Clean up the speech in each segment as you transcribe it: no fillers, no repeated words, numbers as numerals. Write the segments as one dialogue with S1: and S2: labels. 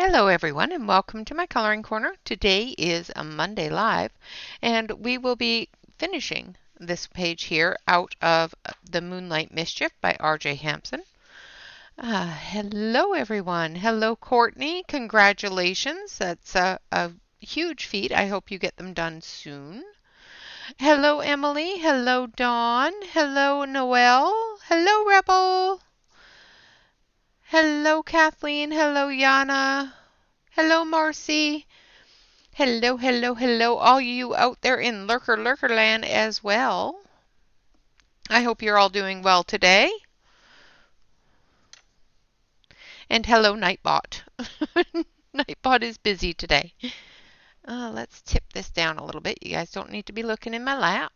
S1: Hello everyone and welcome to my coloring corner. Today is a Monday Live and we will be finishing this page here out of the Moonlight Mischief by R.J. Hampson. Hello everyone. Hello Courtney. Congratulations. That's a huge feat. I hope you get them done soon. Hello Emily. Hello Dawn. Hello Noelle. Hello Rebel. Hello Kathleen. Hello Yana. Hello Marcy. Hello, hello, hello, all you out there in Lurkerland as well. I hope you're all doing well today. And hello, Nightbot. Nightbot is busy today. Let's tip this down a little bit. You guys don't need to be looking in my lap.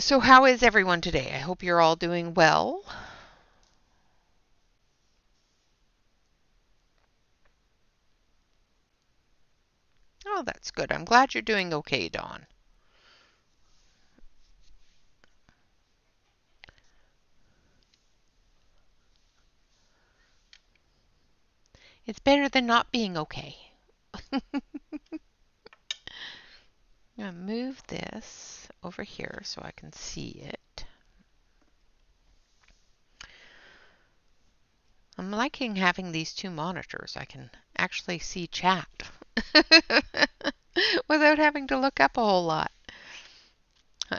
S1: So how is everyone today? I hope you're all doing well. Oh, that's good. I'm glad you're doing okay, Dawn. It's better than not being okay. I'm going to move this over here so I can see it. I'm liking having these two monitors. I can actually see chat without having to look up a whole lot.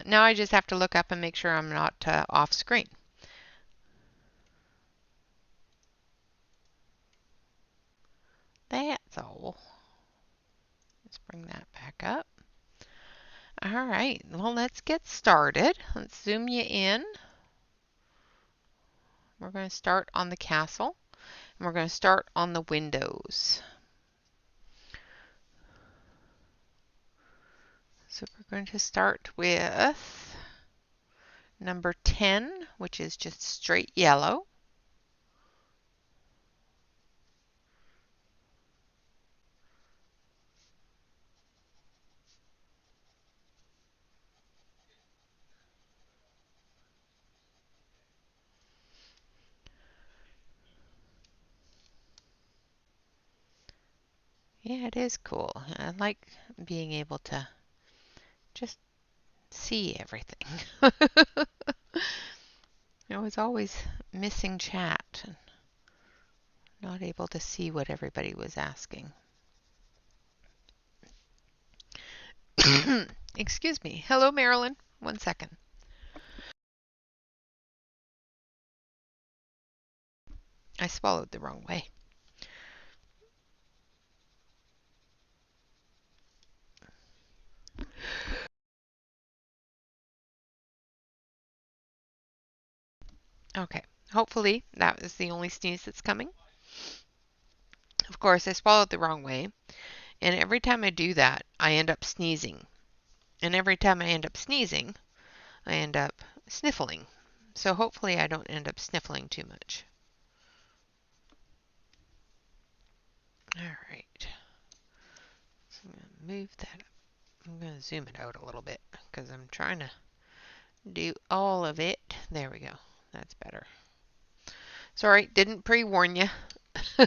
S1: Now I just have to look up and make sure I'm not off screen. That's all. Let's bring that back up. All right, well, let's get started. Let's zoom you in. We're going to start on the castle, and we're going to start on the windows. So we're going to start with number 10, which is just straight yellow. Yeah, it is cool. I like being able to just see everything. I was always missing chat and not able to see what everybody was asking. Excuse me. Hello, Marilyn. 1 second. I swallowed the wrong way. Okay. Hopefully that is the only sneeze that's coming. Of course, I swallowed the wrong way. And every time I do that, I end up sneezing. And every time I end up sneezing, I end up sniffling. So hopefully I don't end up sniffling too much. All right. So I'm going to move that up. I'm going to zoom it out a little bit because I'm trying to do all of it. There we go. That's better. Sorry, didn't pre-warn you. All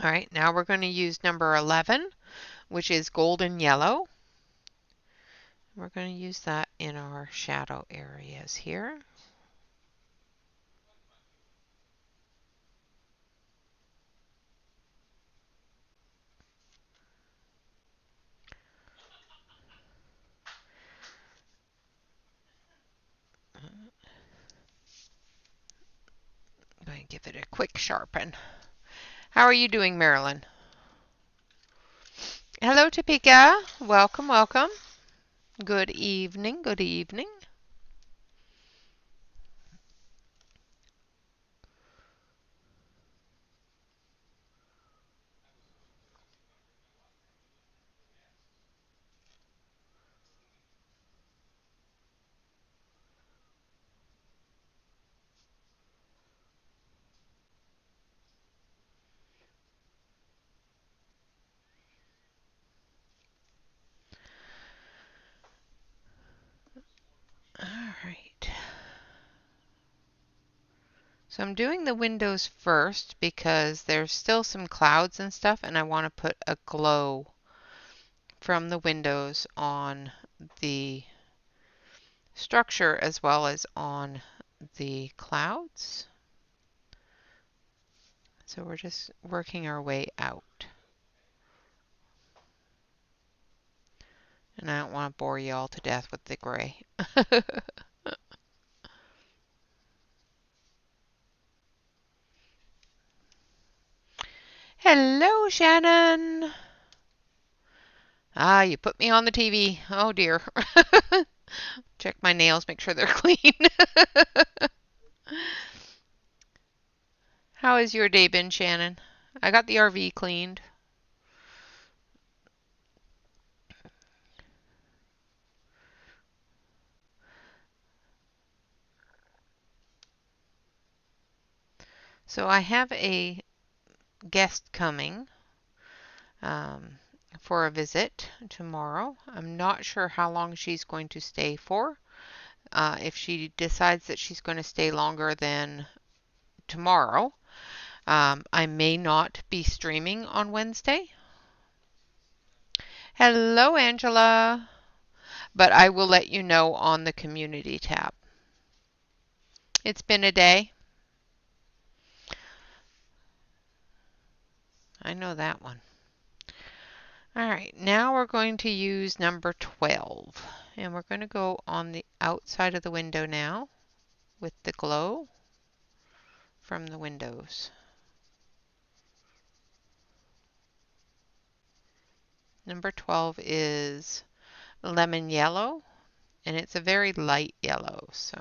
S1: right, now we're going to use number 11, which is golden yellow. We're going to use that in our shadow areas here. I'm going to give it a quick sharpen. How are you doing, Marilyn? Hello, Topeka. Welcome, welcome. Good evening, good evening. All right. So I'm doing the windows first because there's still some clouds and stuff, and I want to put a glow from the windows on the structure as well as on the clouds. So we're just working our way out. And I don't want to bore you all to death with the gray. Hello, Shannon. Ah, you put me on the TV. Oh dear. Check my nails, make sure they're clean. How has your day been, Shannon? I got the RV cleaned. So I have a guest coming for a visit tomorrow. I'm not sure how long she's going to stay for. If she decides that she's going to stay longer than tomorrow, I may not be streaming on Wednesday. Hello, Angela. But I will let you know on the community tab. It's been a day. I know that one. All right, now we're going to use number 12. And we're going to go on the outside of the window now with the glow from the windows. Number 12 is lemon yellow, and it's a very light yellow, so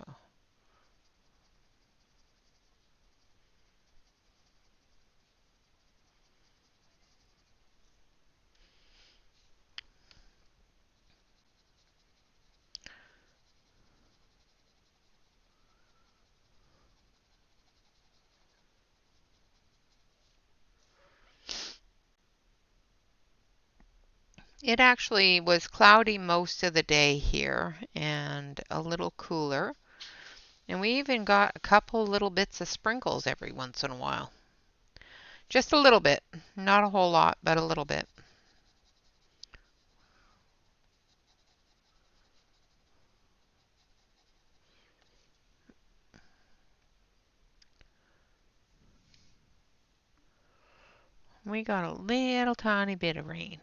S1: it actually was cloudy most of the day here and a little cooler. And we even got a couple little bits of sprinkles every once in a while. Just a little bit, not a whole lot, but a little bit. We got a little tiny bit of rain.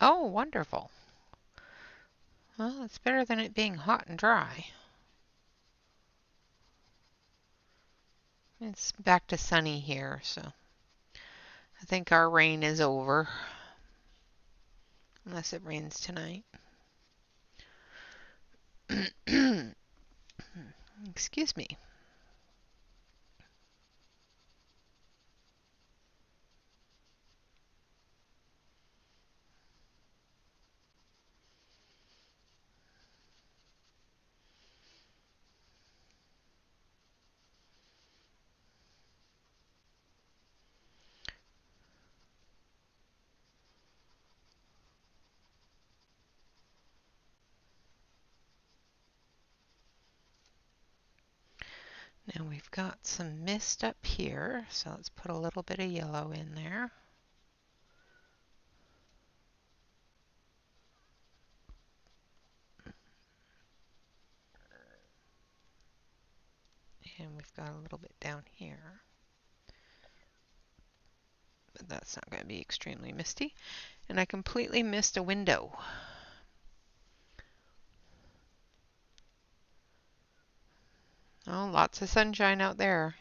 S1: Oh, wonderful. Well, it's better than it being hot and dry. It's back to sunny here, so I think our rain is over. Unless it rains tonight. Excuse me. Now we've got some mist up here, so let's put a little bit of yellow in there. And we've got a little bit down here. But that's not going to be extremely misty. And I completely missed a window. Oh, lots of sunshine out there.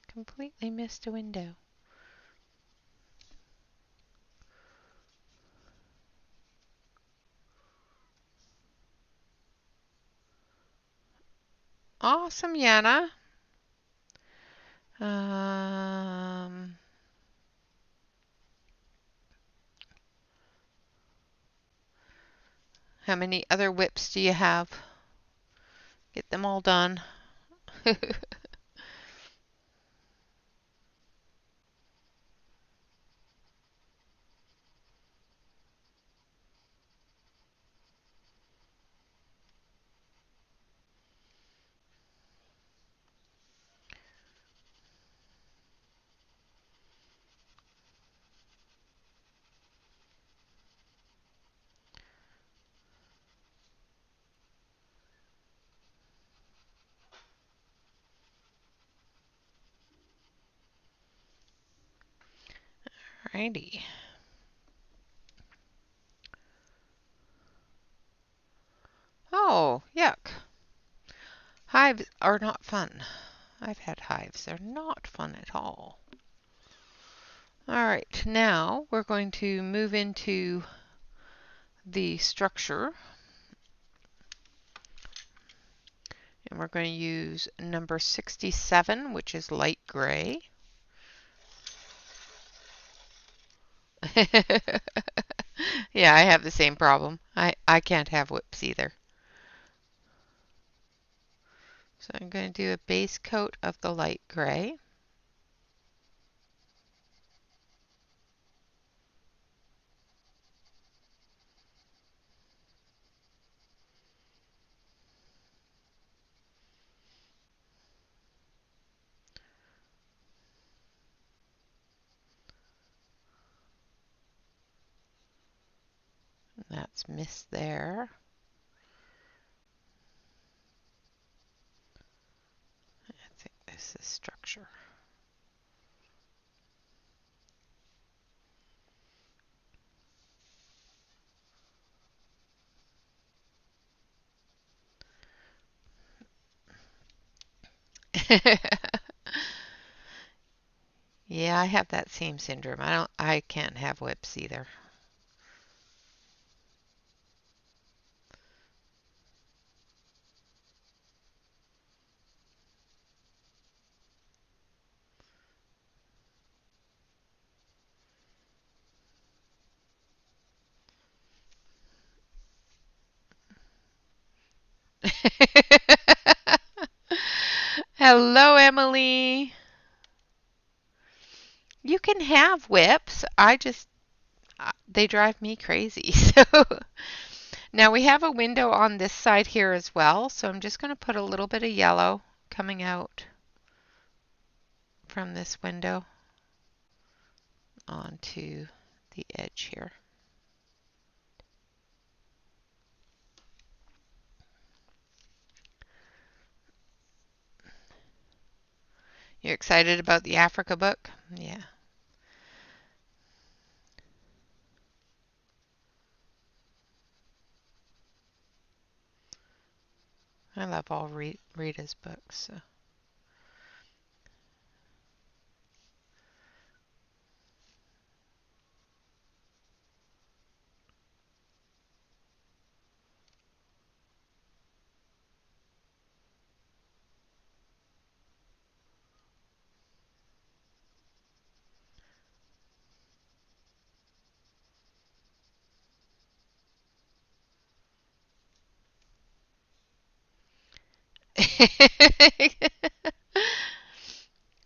S1: Completely missed a window. Awesome, Yana. Um, how many other whips do you have? Get them all done. Alrighty. Oh, yuck. Hives are not fun. I've had hives. They're not fun at all. Alright, now we're going to move into the structure. And we're going to use number 67, which is light gray. Yeah, I have the same problem. I can't have whips either. So I'm going to do a base coat of the light gray. That's missed there. I think this is structure. Yeah, I have that same syndrome. I can't have whips either. Hello, Emily. You can have whips. They drive me crazy. So now we have a window on this side here as well. So I'm just going to put a little bit of yellow coming out from this window onto the edge here. You're excited about the Africa book? Yeah. I love all Rita's books. So.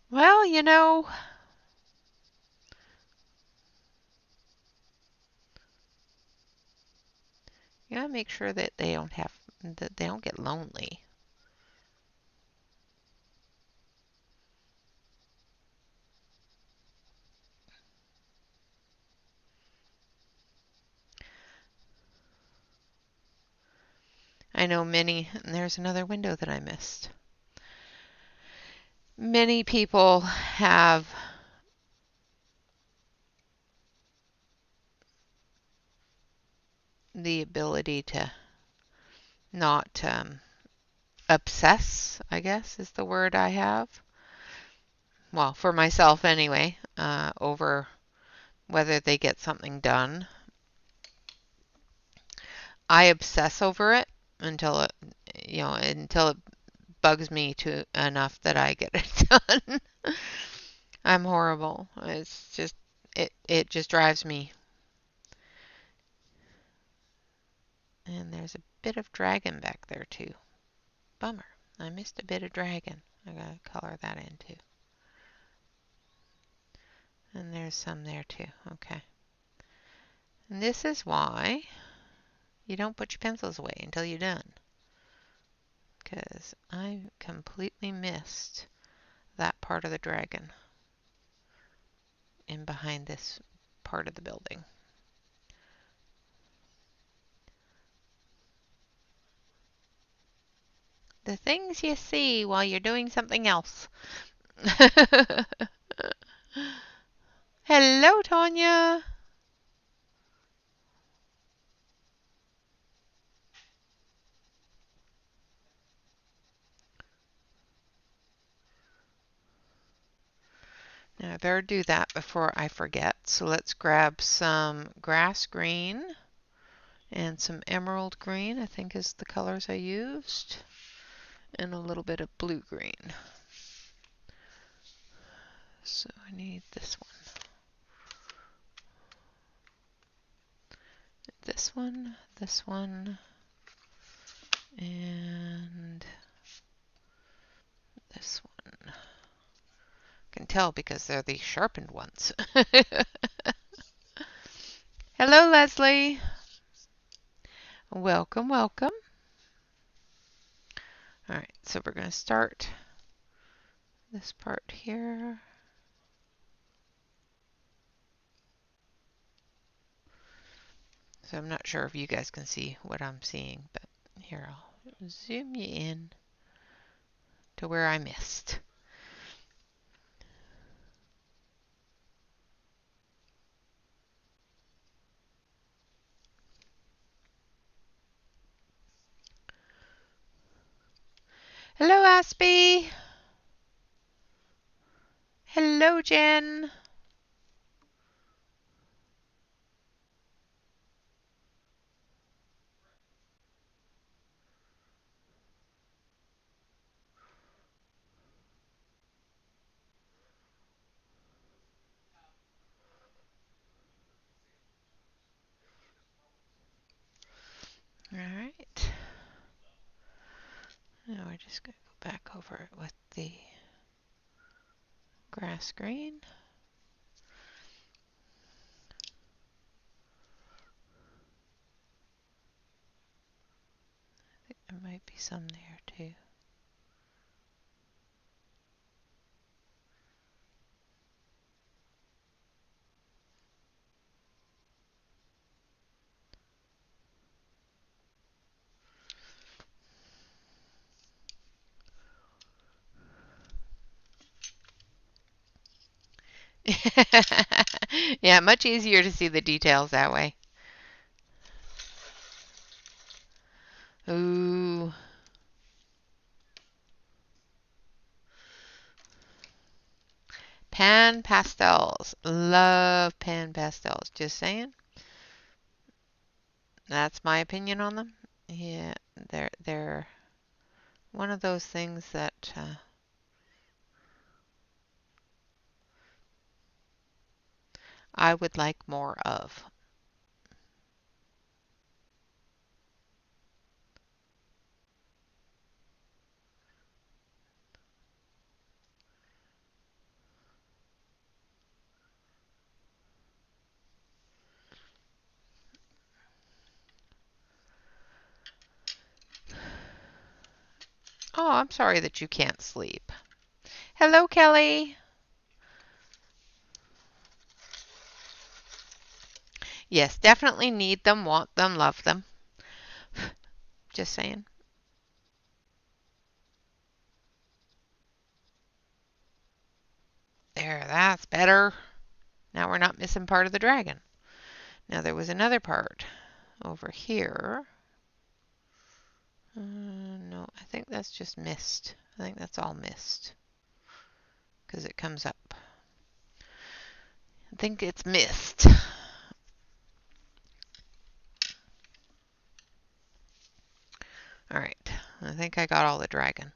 S1: Well, you gotta make sure that they don't get lonely. I know there's another window that I missed. Many people have the ability to not obsess, I guess is the word I have. Well, for myself anyway, over whether they get something done. I obsess over it until it bugs me enough that I get it done. I'm horrible. It's just it just drives me. And there's a bit of dragon back there too. Bummer. I missed a bit of dragon. I gotta color that in too. And there's some there too. Okay. And this is why you don't put your pencils away until you're done. Because I completely missed that part of the dragon in behind this part of the building. The things you see while you're doing something else. Hello, Tanya. Now I better do that before I forget. So let's grab some grass green and some emerald green, I think is the colors I used, and a little bit of blue green. So I need this one, this one, and this one. I can tell because they're the sharpened ones. Hello, Leslie. Welcome, welcome. All right, so we're going to start this part here. So I'm not sure if you guys can see what I'm seeing, but here, I'll zoom you in to where I missed. Hello, Aspie. Hello, Jen. All right. Now we're just going to go back over it with the grass green. I think there might be some there too. Yeah, much easier to see the details that way. Ooh. Pan pastels. Love pan pastels. Just saying. That's my opinion on them. Yeah, they're one of those things that I would like more of. Oh, I'm sorry that you can't sleep. Hello, Kelly. Yes, definitely need them, want them, love them. Just saying. There, that's better. Now we're not missing part of the dragon. Now there was another part over here. No, I think that's just mist. I think that's all mist because it comes up. I think it's mist. All right, I think I got all the dragon.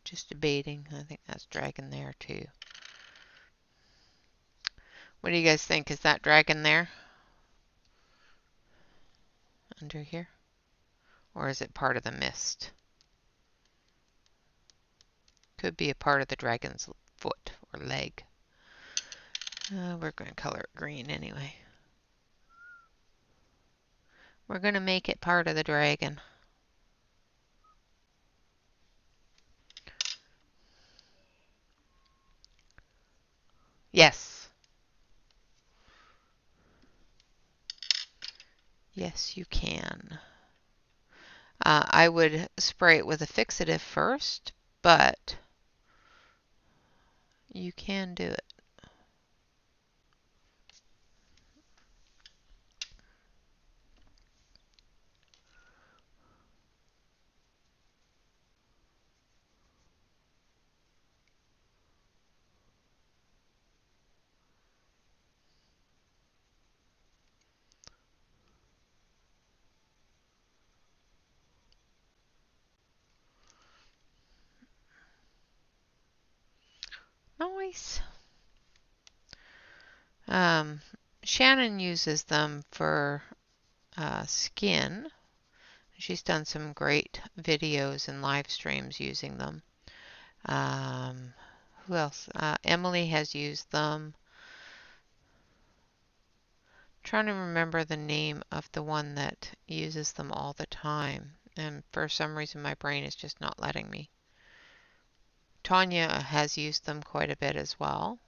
S1: Just debating. I think that's dragon there too. What do you guys think? Is that dragon there? Under here? Or is it part of the mist? Could be a part of the dragon's foot or leg. We're going to color it green anyway. We're going to make it part of the dragon. Yes. Yes, you can. I would spray it with a fixative first, but you can do it. Nice. Shannon uses them for skin. She's done some great videos and live streams using them. Who else? Emily has used them. I'm trying to remember the name of the one that uses them all the time. And for some reason my brain is just not letting me. Tanya has used them quite a bit as well.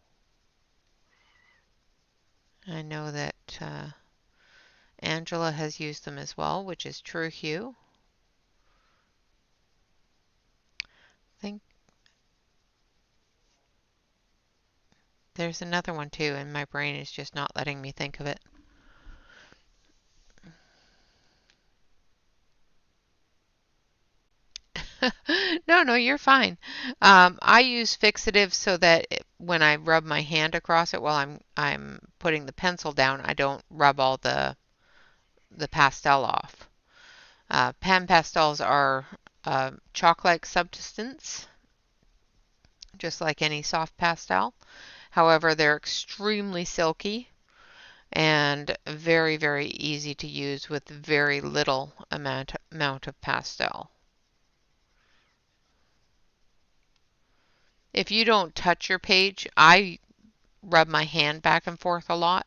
S1: I know that Angela has used them as well, which is True Hue. I think there's another one too, and my brain is just not letting me think of it. No, you're fine. I use fixative so that when I rub my hand across it while I'm putting the pencil down, I don't rub all the pastel off. Pan pastels are chalk-like substance, just like any soft pastel. However, they're extremely silky and very, very easy to use with very little amount of pastel. If you don't touch your page, I rub my hand back and forth a lot,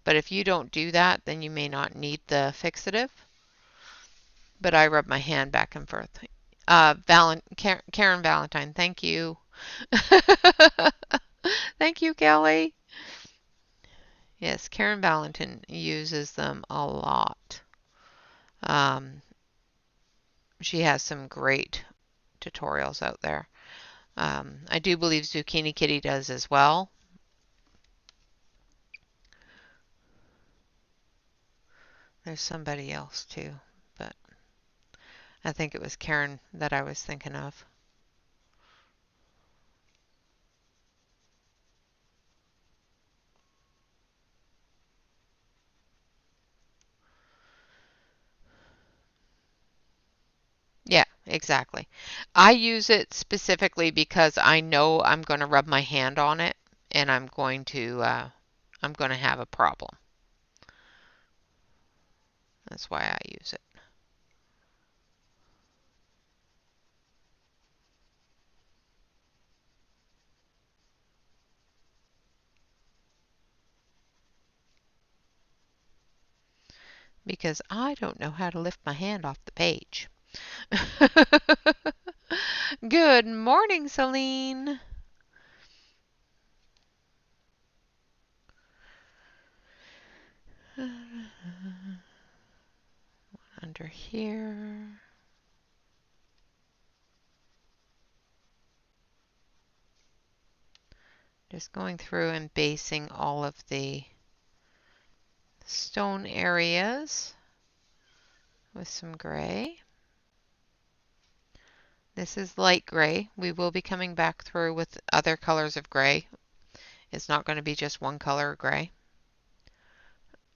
S1: but if you don't do that, then you may not need the fixative. But I rub my hand back and forth. Karen Valentine, thank you. Thank you, Kelly. Yes, Karen Valentine uses them a lot. She has some great tutorials out there. I do believe Zucchini Kitty does as well. There's somebody else too, but I think it was Karen that I was thinking of. Yeah, exactly. I use it specifically because I know I'm going to rub my hand on it and I'm going to have a problem. That's why I use it. Because I don't know how to lift my hand off the page. Good morning, Celine. Under here. Just going through and basing all of the stone areas with some gray. This is light gray. We will be coming back through with other colors of gray. It's not going to be just one color of gray.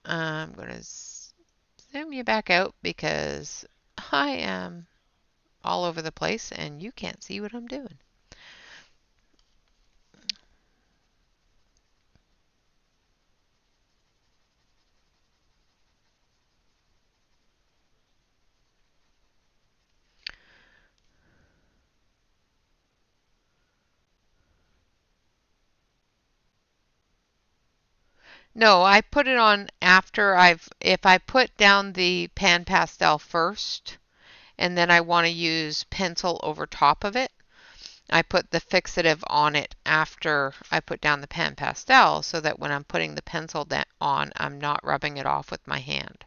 S1: I'm going to zoom you back out because I am all over the place and you can't see what I'm doing. No, I put it on after if I put down the pan pastel first and then I want to use pencil over top of it, I put the fixative on it after I put down the pan pastel so that when I'm putting the pencil on, I'm not rubbing it off with my hand.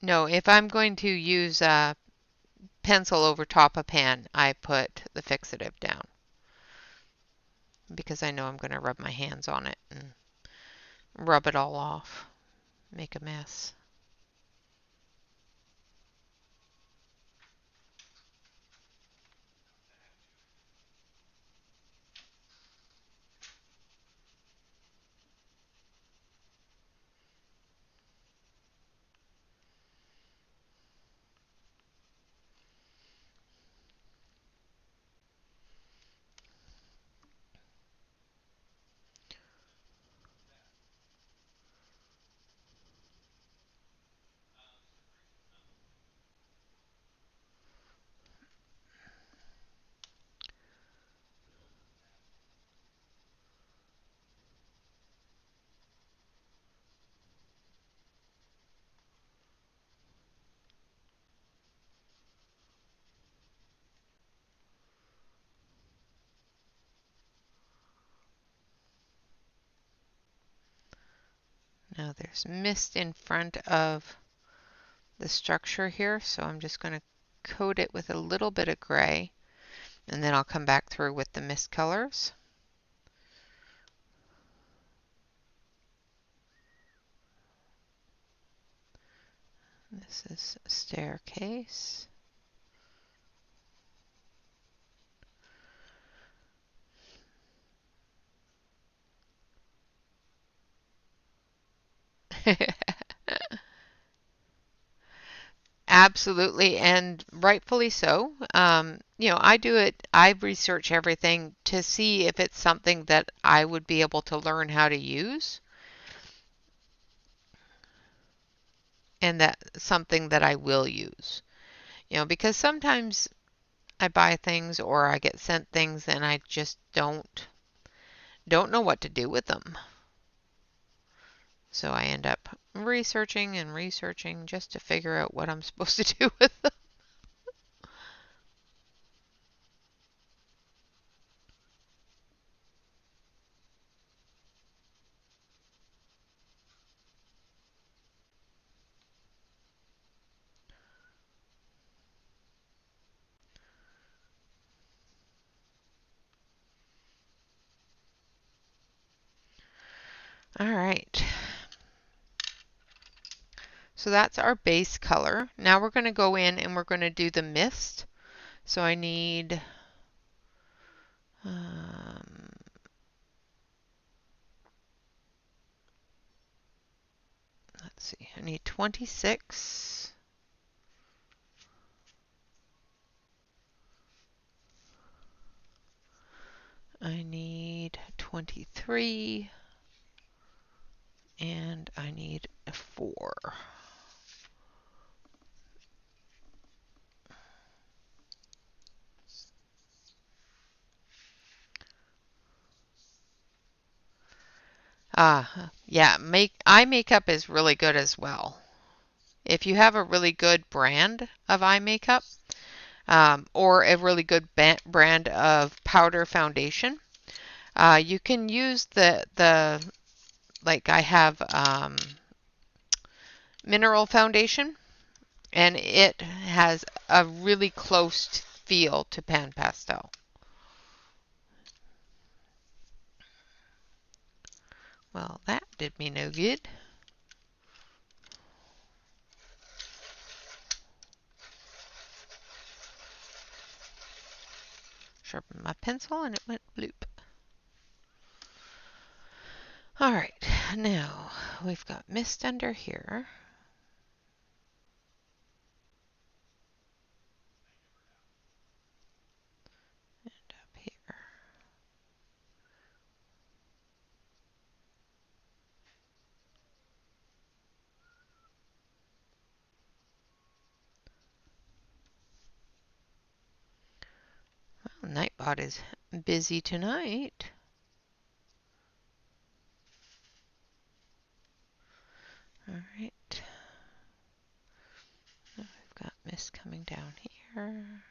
S1: No, if I'm going to use a pencil over top a pan, I put the fixative down because I know I'm going to rub my hands on it and rub it all off, make a mess. Now there's mist in front of the structure here, so I'm just going to coat it with a little bit of gray, and then I'll come back through with the mist colors. This is a staircase. Absolutely, and rightfully so. I do it, I research everything to see if it's something that I would be able to learn how to use and that something that I will use. Because sometimes I buy things or I get sent things and I just don't know what to do with them. So I end up researching and researching just to figure out what I'm supposed to do with them. All right. So that's our base color. Now we're going to go in and we're going to do the mist. So I need let's see, I need 26. I need 23. And I need 4. Yeah, eye makeup is really good as well. If you have a really good brand of eye makeup, or a really good brand of powder foundation, you can use the like I have mineral foundation, and it has a really close feel to pan pastel. Well, that did me no good. Sharpen my pencil and it went bloop. All right, now we've got mist under here. And up here. Well, Nightbot is busy tonight. All right. Now we've got mist coming down here.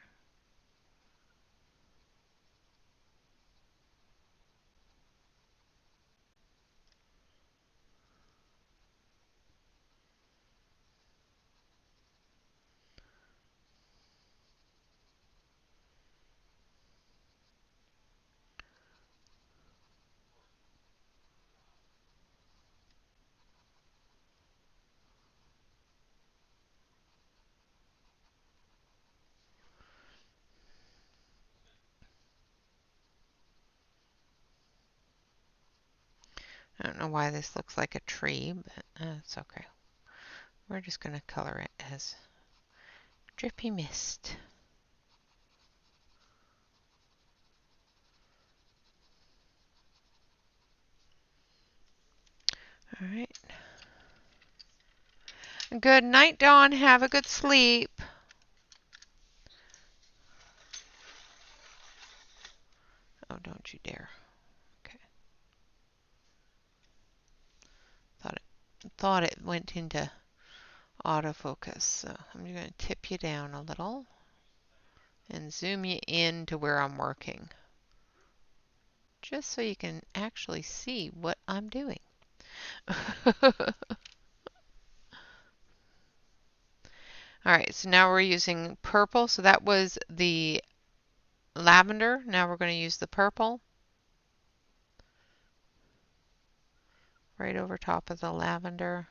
S1: I don't know why this looks like a tree, but it's okay. We're just going to color it as drippy mist. All right. Good night, Dawn. Have a good sleep. Oh, don't you dare. Okay. Thought it went into autofocus, so I'm going to tip you down a little and zoom you in to where I'm working, just so you can actually see what I'm doing. Alright, so now we're using purple. So that was the lavender. Now we're going to use the purple right over top of the lavender.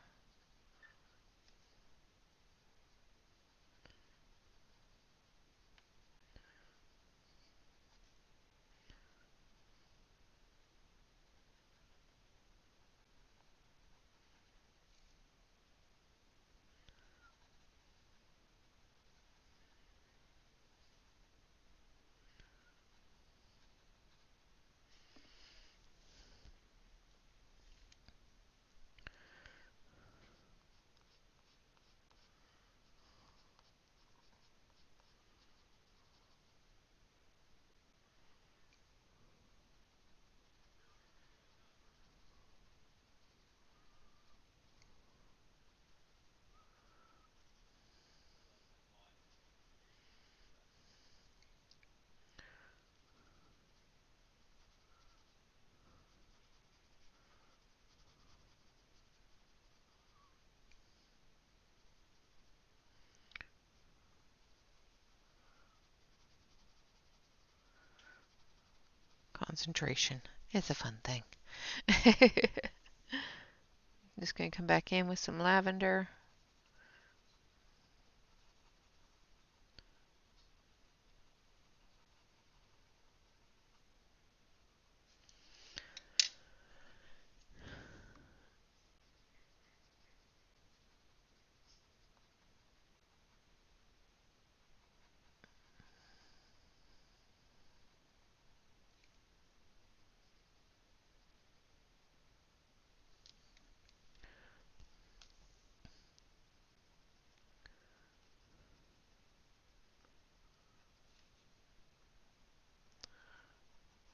S1: Concentration is a fun thing. Just going to come back in with some lavender.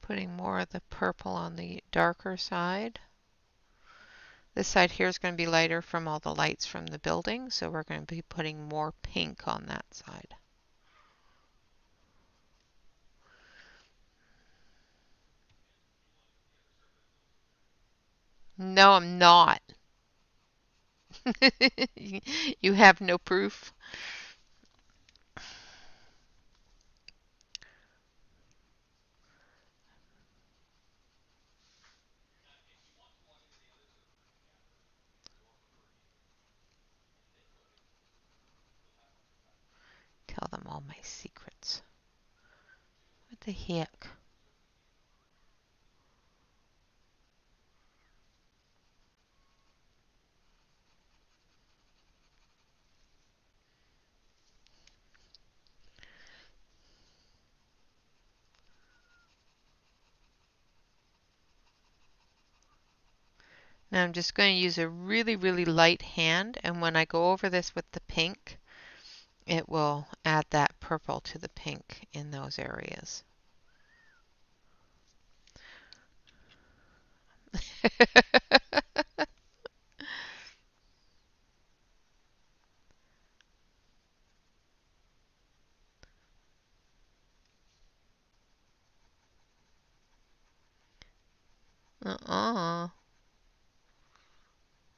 S1: Putting more of the purple on the darker side. This side here is going to be lighter from all the lights from the building, so we're going to be putting more pink on that side. No, I'm not. You have no proof. Tell them all my secrets. What the heck? Now I'm just going to use a really, really light hand, and when I go over this with the pink, it will add that purple to the pink in those areas. Uh-uh.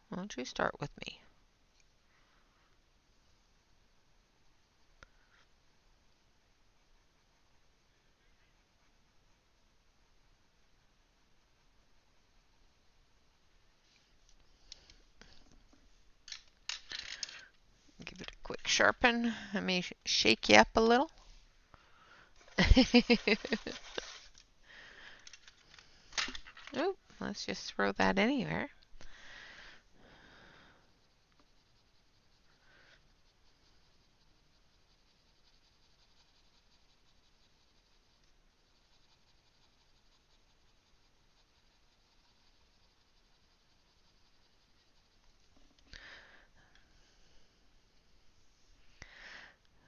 S1: Why don't you start with me? Give it a quick sharpen. Let me shake you up a little. Oop, let's just throw that anywhere.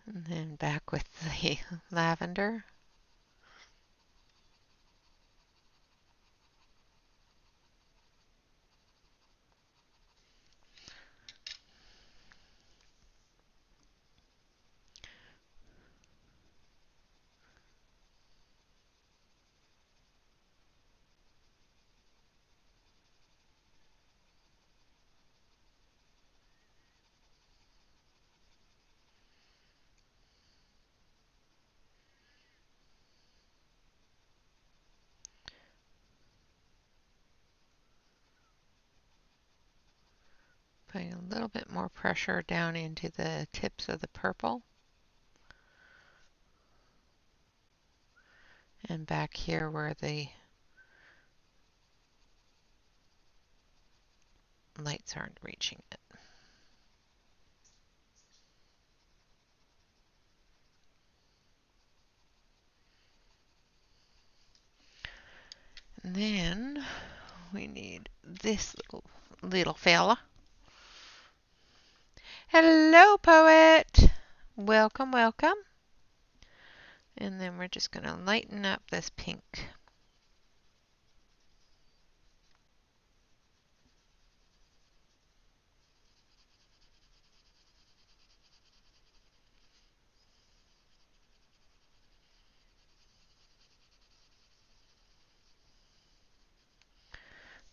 S1: And then back with the lavender. Putting a little bit more pressure down into the tips of the purple. And back here where the lights aren't reaching it. And then we need this little fella. Hello, poet. Welcome, welcome. And then we're just going to lighten up this pink.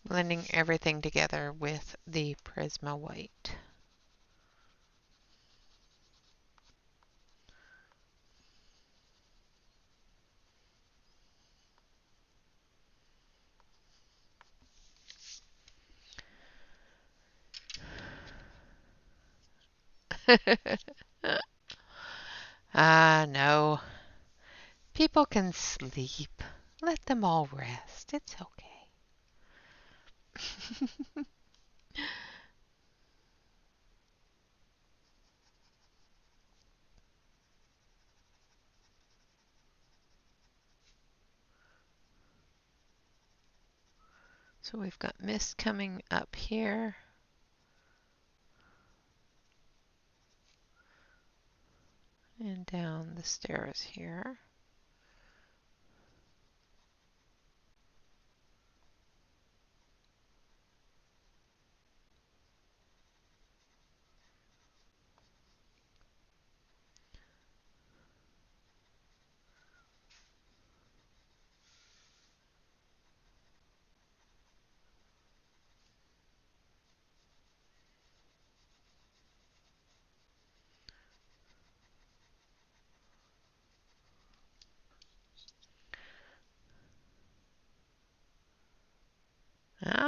S1: Blending everything together with the Prisma white. Ah, no. People can sleep. Let them all rest. It's okay. So we've got mist coming up here. And down the stairs here.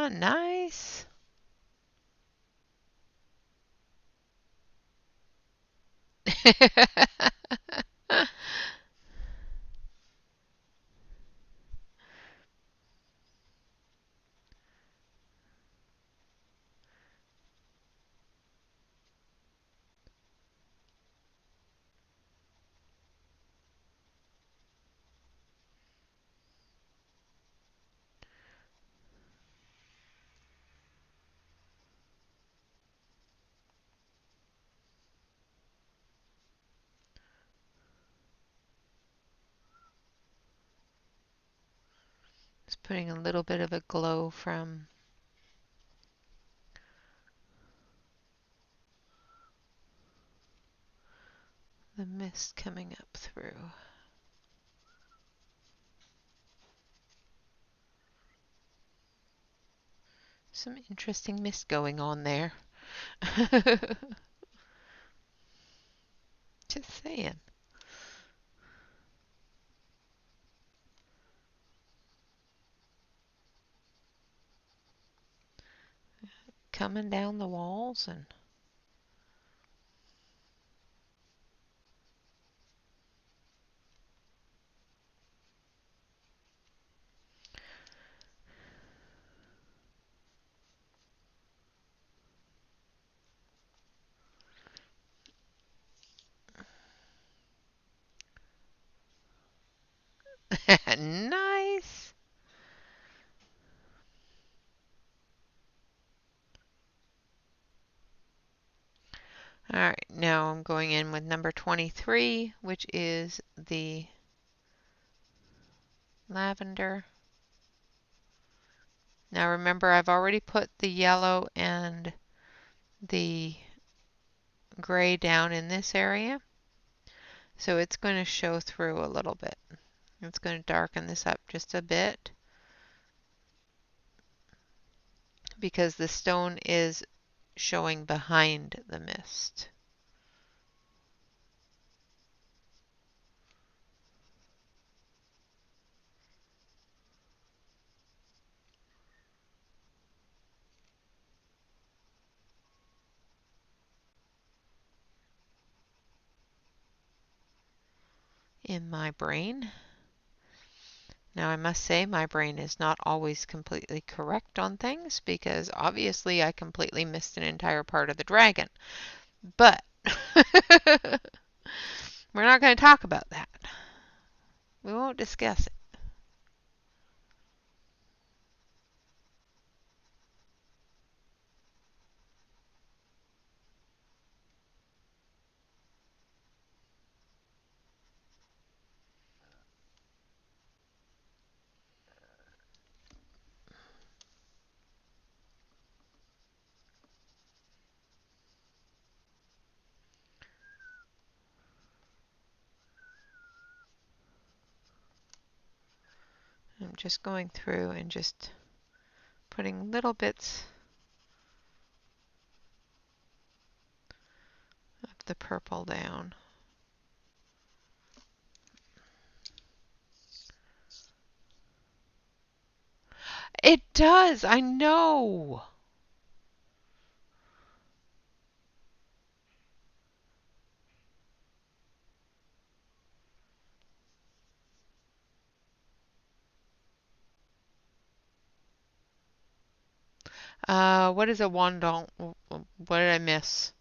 S1: Ah, nice. Just putting a little bit of a glow from the mist coming up through. Some interesting mist going on there. Just saying. Coming down the walls and nice. All right, now I'm going in with number 23, which is the lavender. Now remember, I've already put the yellow and the gray down in this area, so it's going to show through a little bit. It's going to darken this up just a bit because the stone is showing behind the mist. In my brain. Now I must say my brain is not always completely correct on things because obviously I completely missed an entire part of the dragon. But we're not going to talk about that. We won't discuss it. I'm just going through and just putting little bits of the purple down. It does, I know. What is a wandon? What did I miss?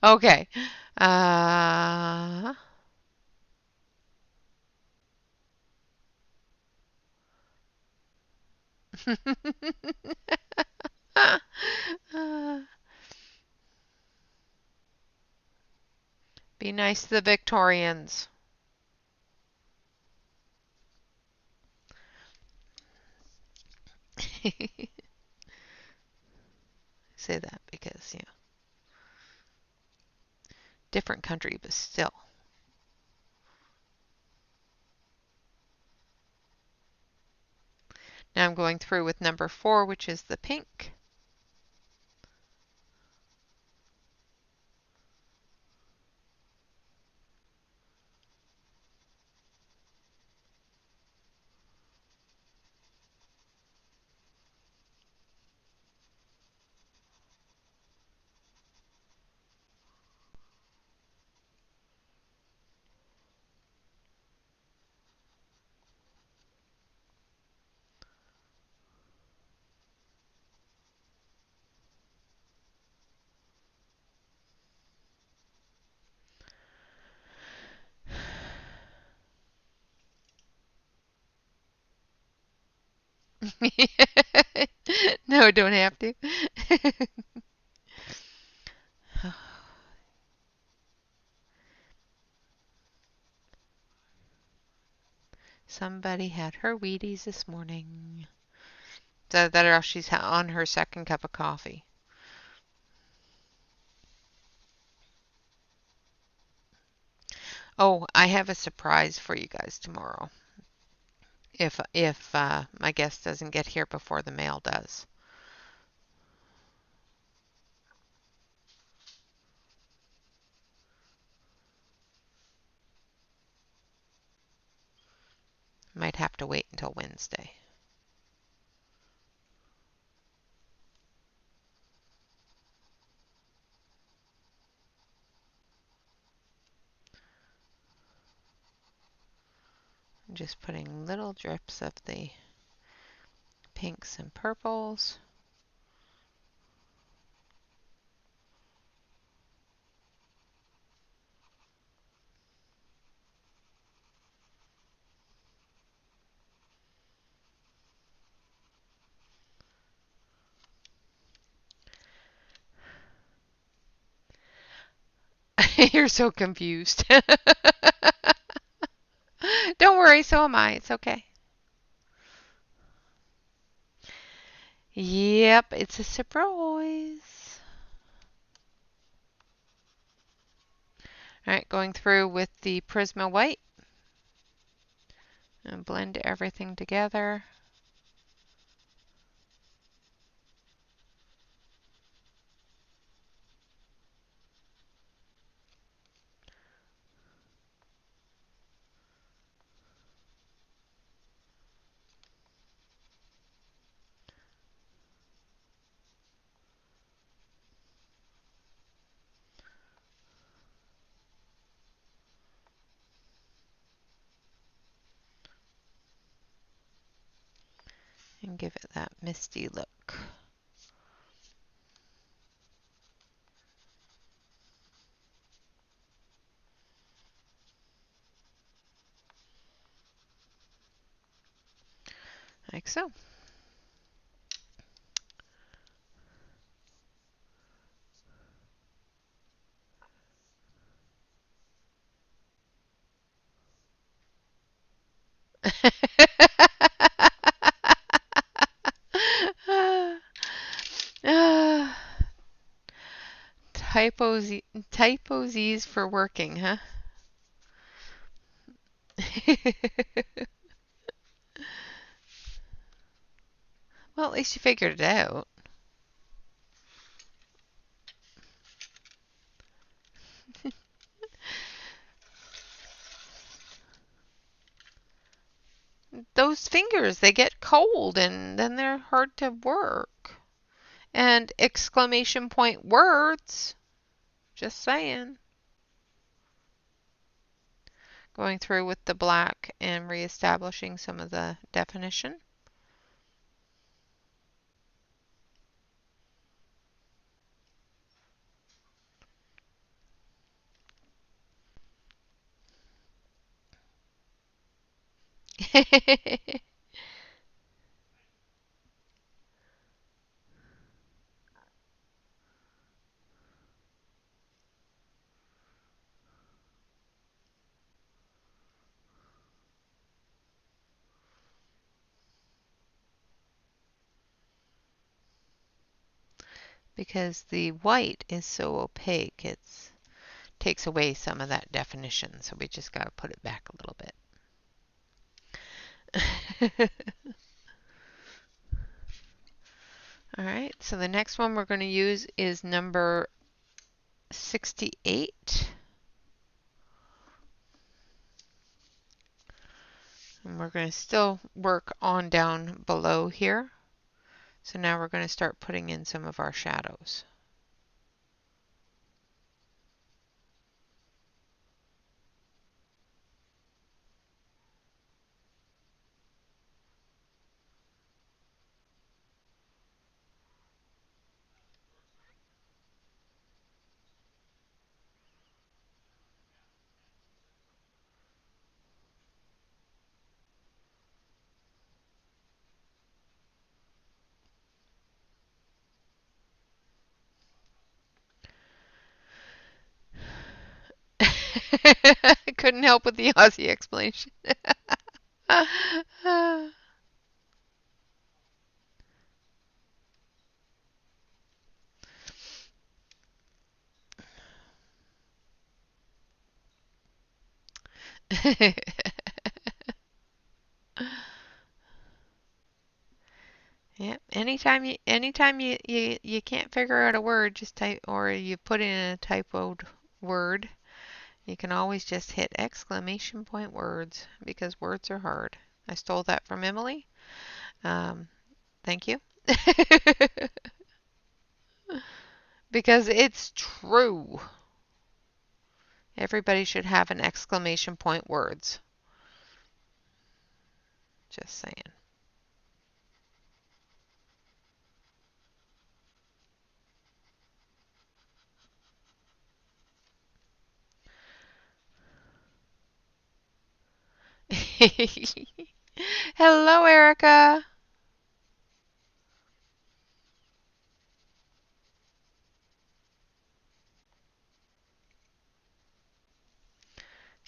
S1: Okay. Uh, be nice to the Victorians. Say that because, different country, but still. Now I'm going through with number 4, which is the pink. No, don't have to. Somebody had her Wheaties this morning. That or else she's on her second cup of coffee. Oh, I have a surprise for you guys tomorrow. If my guest doesn't get here before the mail does. Might have to wait until Wednesday. I'm just putting little drips of the pinks and purples. You're so confused. Don't worry, so am I. It's okay. Yep, it's a surprise. All right, going through with the Prisma White and blend everything together. And give it that misty look. Like so. Typo Z's for working, huh? Well, at least you figured it out. Those fingers, they get cold and then they're hard to work. And exclamation point words. Just saying. Going through with the black and reestablishing some of the definition. Because the white is so opaque, it takes away some of that definition. So we just got to put it back a little bit. All right, so the next one we're going to use is number 68. And we're going to still work on down below here. So now we're going to start putting in some of our shadows. Couldn't help with the Aussie explanation. Yeah, anytime you can't figure out a word, just type, or you put in a typoed word, you can always just hit exclamation point words, because words are hard. I stole that from Emily. Um, thank you. Because it's true. Everybody should have an exclamation point words. Just saying. Hello, Erica.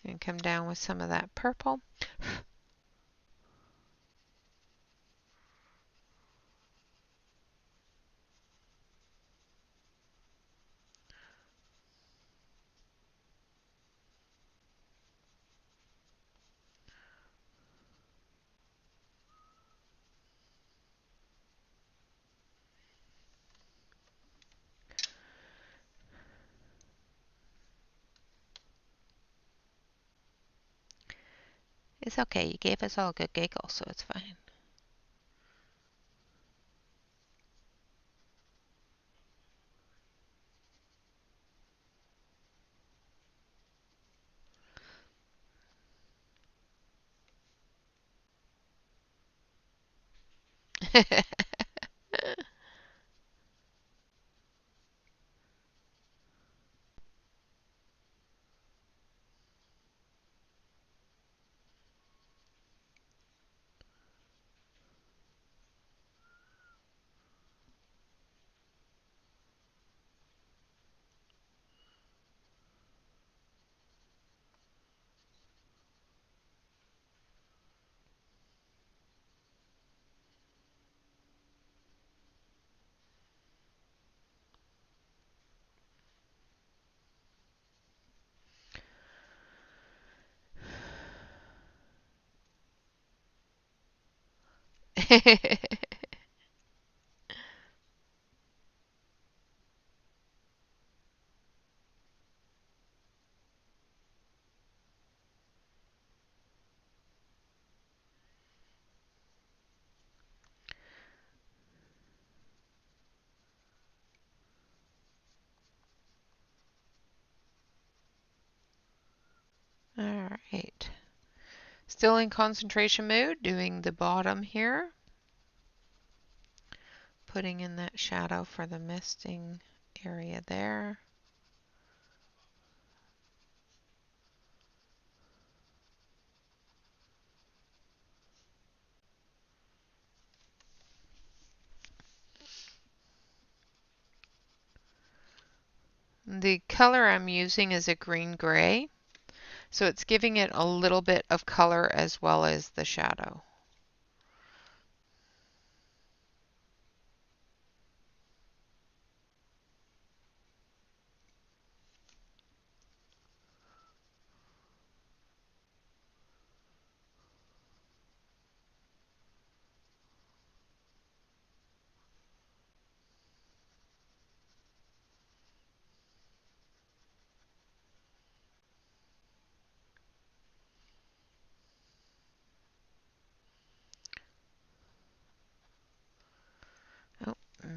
S1: And come down with some of that purple. It's okay. You gave us all a good giggle, so it's fine. All right. Still in concentration mode, doing the bottom here. Putting in that shadow for the misting area there. The color I'm using is a green gray, so it's giving it a little bit of color as well as the shadow. Oh,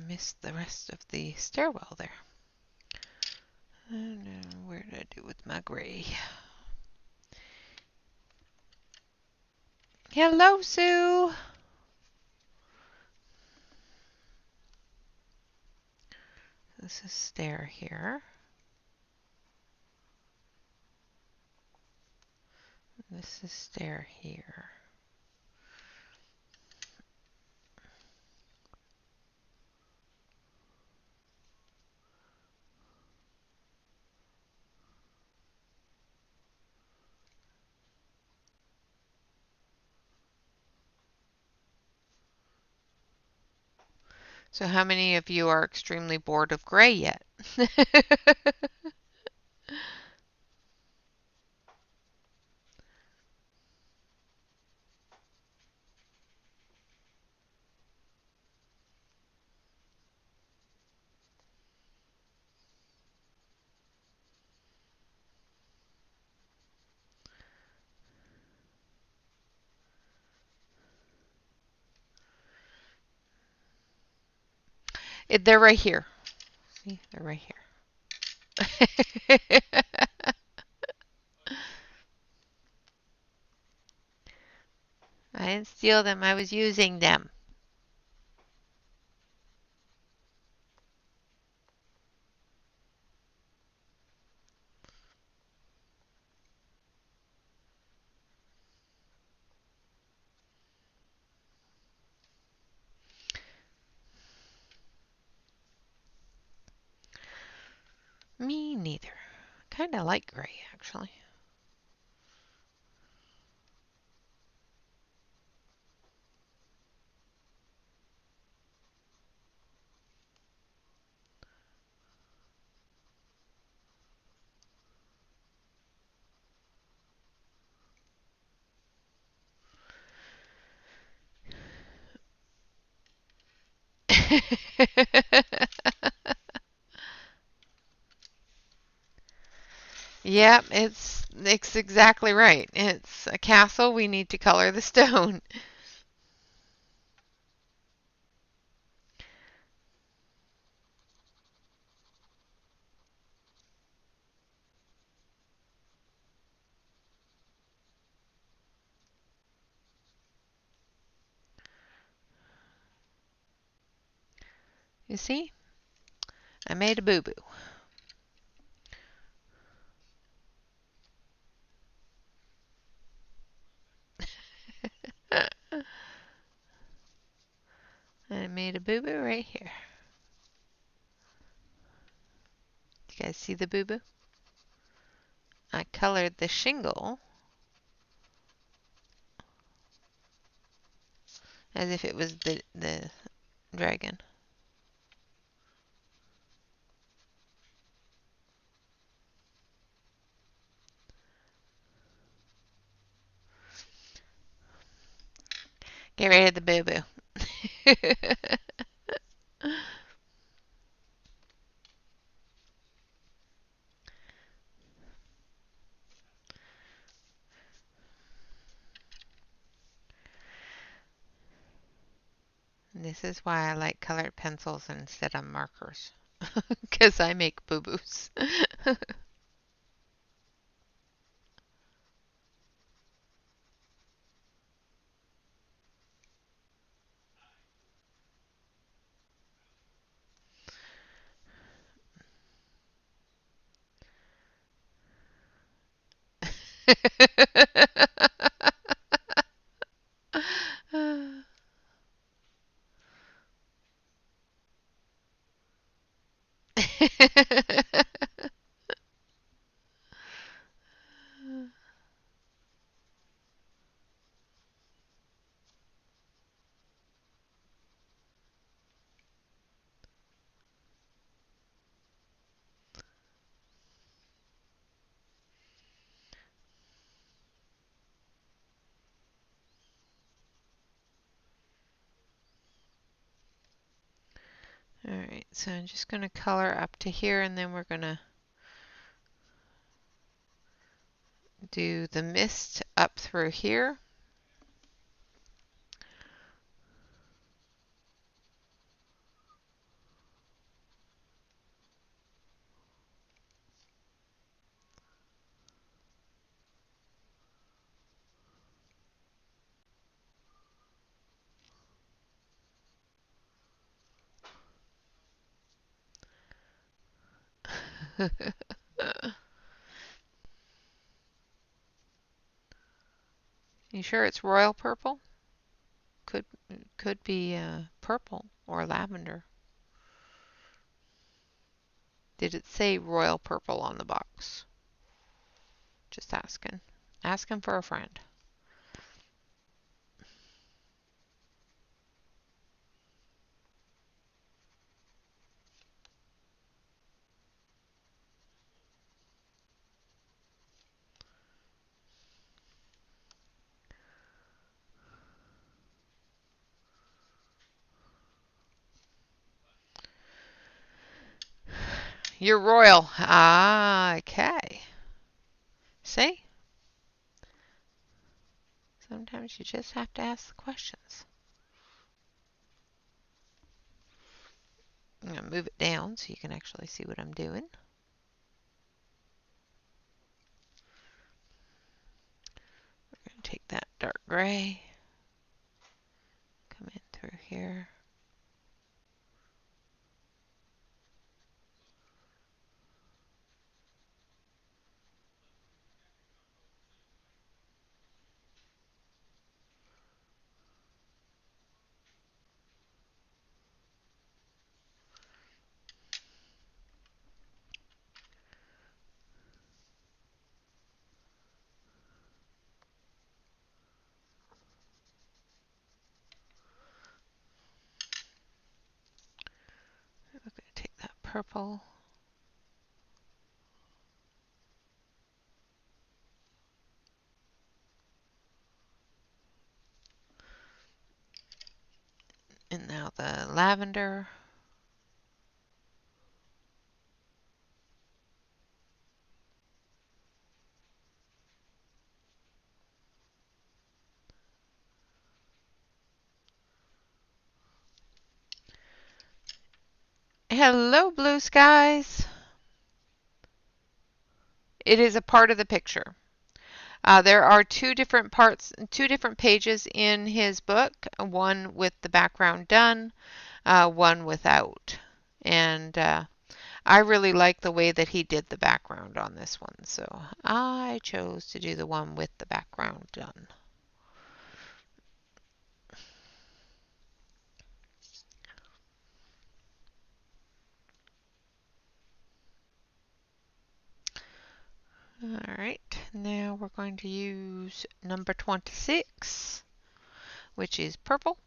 S1: missed the rest of the stairwell there. And where did I do with my gray? Hello, Sue. This is stair here. This is stair here. So how many of you are extremely bored of gray yet? They're right here. See, they're right here. I didn't steal them, I was using them. Me neither. Kind of like gray, actually. Yep, it's exactly right. It's a castle. We need to color the stone. You see? I made a boo-boo. I made a boo-boo right here. You guys see the boo-boo? I colored the shingle as if it was the dragon. Get rid of the boo-boo. This is why I like colored pencils instead of markers. Because I make boo-boos. Alright, so I'm just going to color up to here and then we're going to do the mist up through here. You sure it's royal purple? Could be purple or lavender. Did it say royal purple on the box? Just asking. Asking for a friend. You're royal. Ah, okay. See? Sometimes you just have to ask the questions. I'm going to move it down so you can actually see what I'm doing. We're going to take that dark gray, come in through here. We're going to take that purple. And now the lavender. Hello, blue skies. It is a part of the picture. There are two different parts, two different pages in his book, one with the background done, one without. And I really like the way that he did the background on this one, so I chose to do the one with the background done. All right, now we're going to use number 26, which is purple.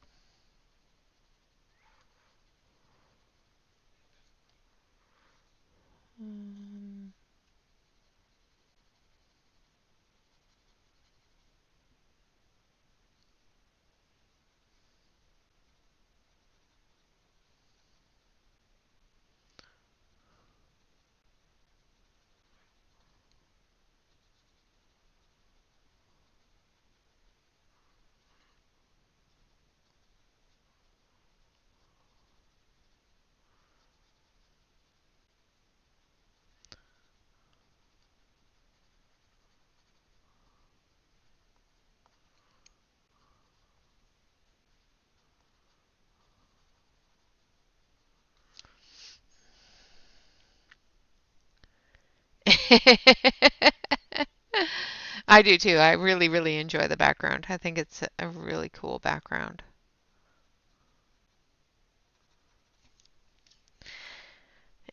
S1: I do too. I really, really enjoy the background. I think it's a really cool background.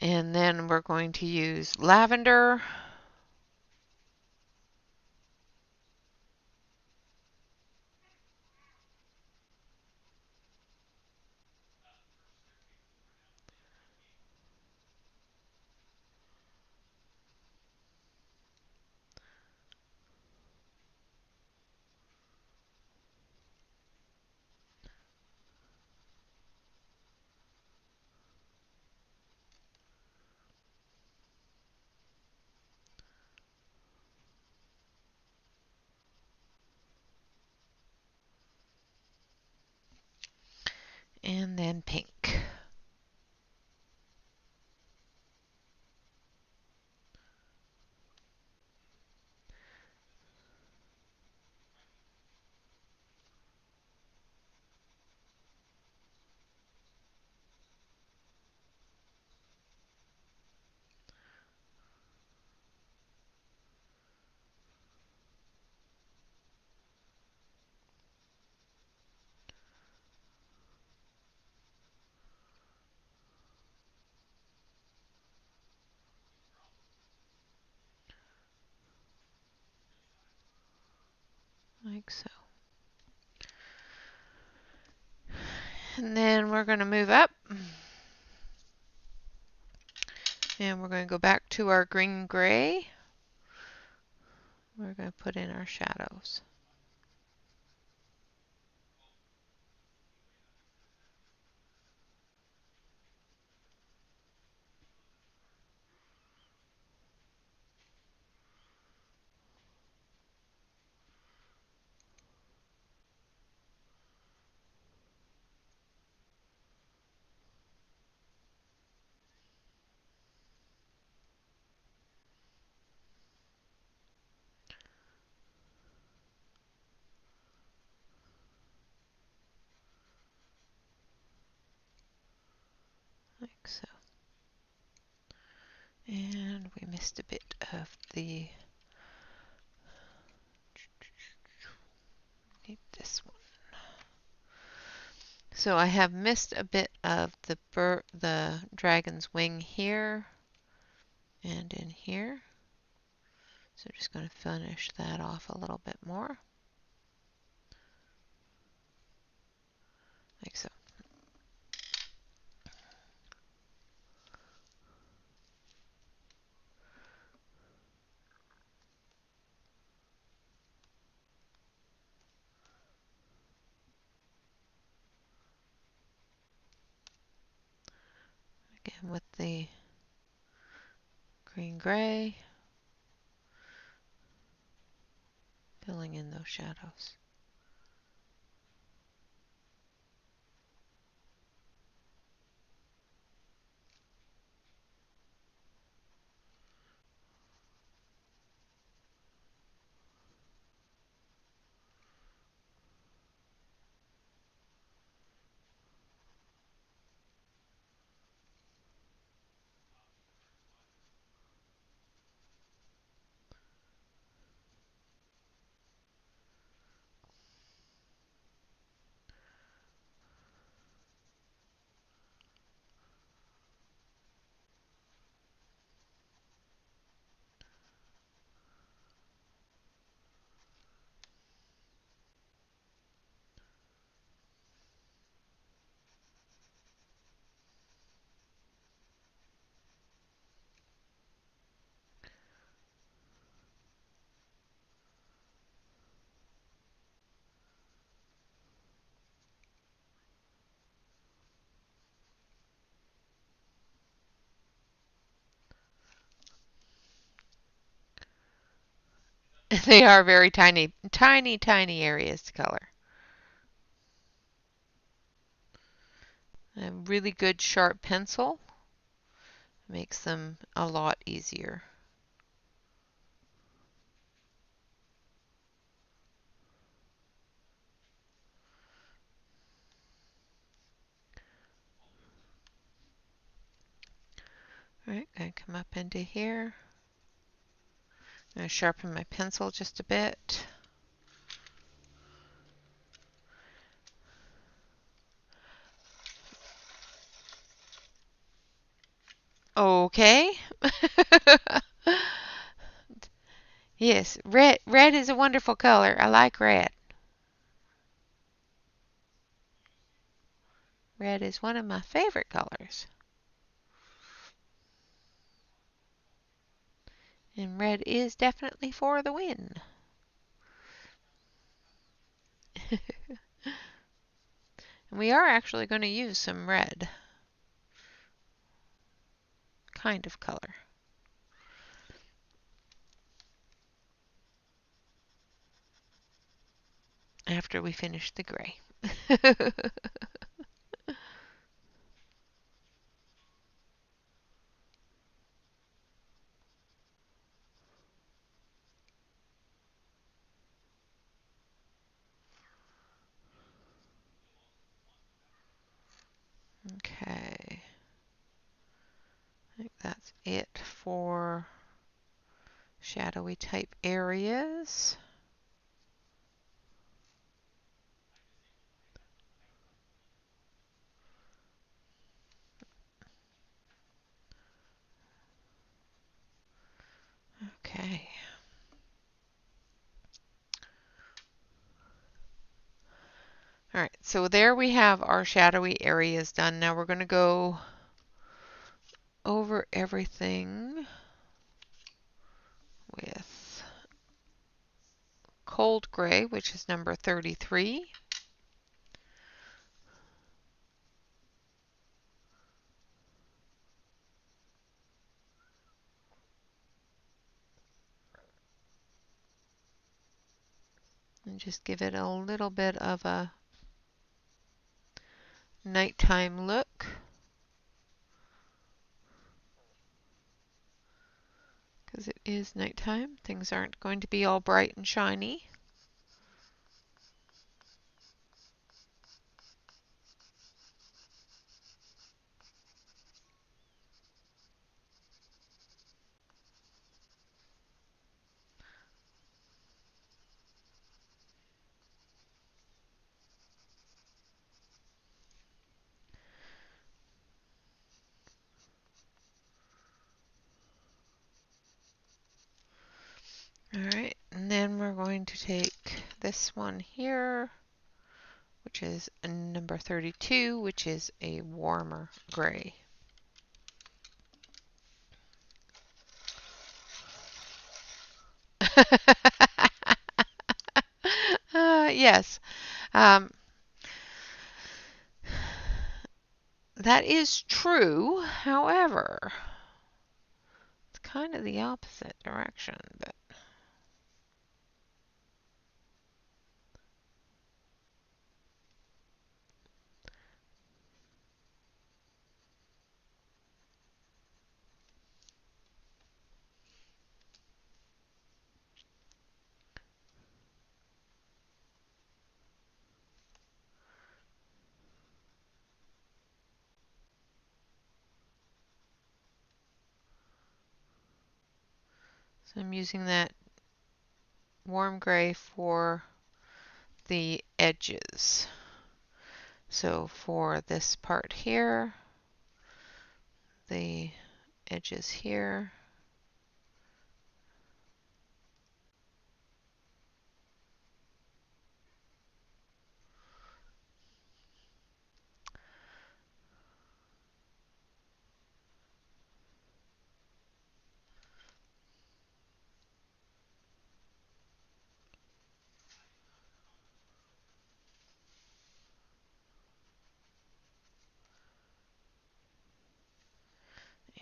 S1: And then we're going to use lavender. And then pink. Like so. And then we're going to move up. And we're going to go back to our green gray. We're going to put in our shadows. like so. And we missed a bit of the, need this one. So I have missed a bit of the dragon's wing here and in here. So just going to finish that off a little bit more, like so. Again with the green-gray, filling in those shadows. They are very tiny, tiny, tiny areas to color. A really good sharp pencil makes them a lot easier. All right, going to come up into here. I'm going to sharpen my pencil just a bit. Okay. Yes, red is a wonderful color. I like red. Red is one of my favorite colors. And red is definitely for the win. And we are actually going to use some red kind of color after we finish the gray. Okay. I think that's it for shadowy type areas. Okay. All right, so there we have our shadowy areas done. Now we're going to go over everything with cold gray, which is number 33. And just give it a little bit of a nighttime look. Because it is nighttime. Things aren't going to be all bright and shiny. to take this one here, which is a number 32, which is a warmer gray. Yes, um, that is true. However, it's kind of the opposite direction, but so I'm using that warm gray for the edges. So for this part here, the edges here,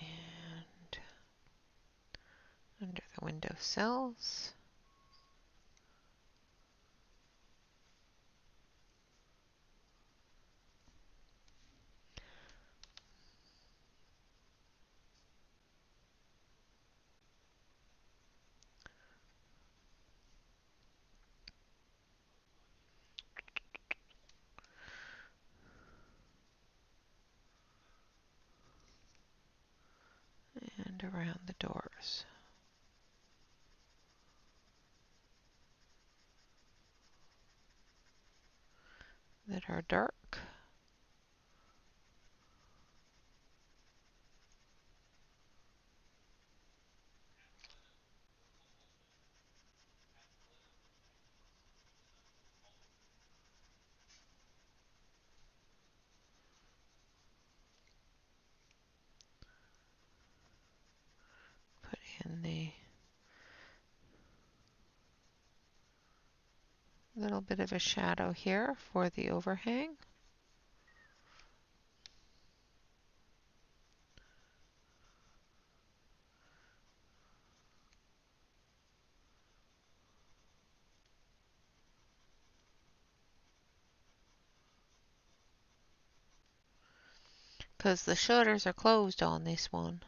S1: and under the window sills. And around the doors. That are dark. Put in the little bit of a shadow here for the overhang. Because the shutters are closed on this one.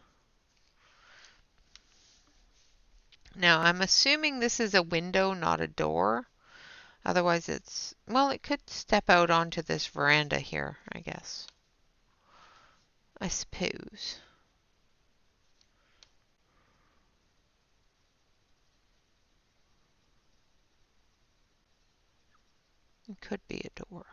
S1: Now I'm assuming this is a window, not a door. Otherwise it's, well, it could step out onto this veranda here, I guess. I suppose. It could be a door.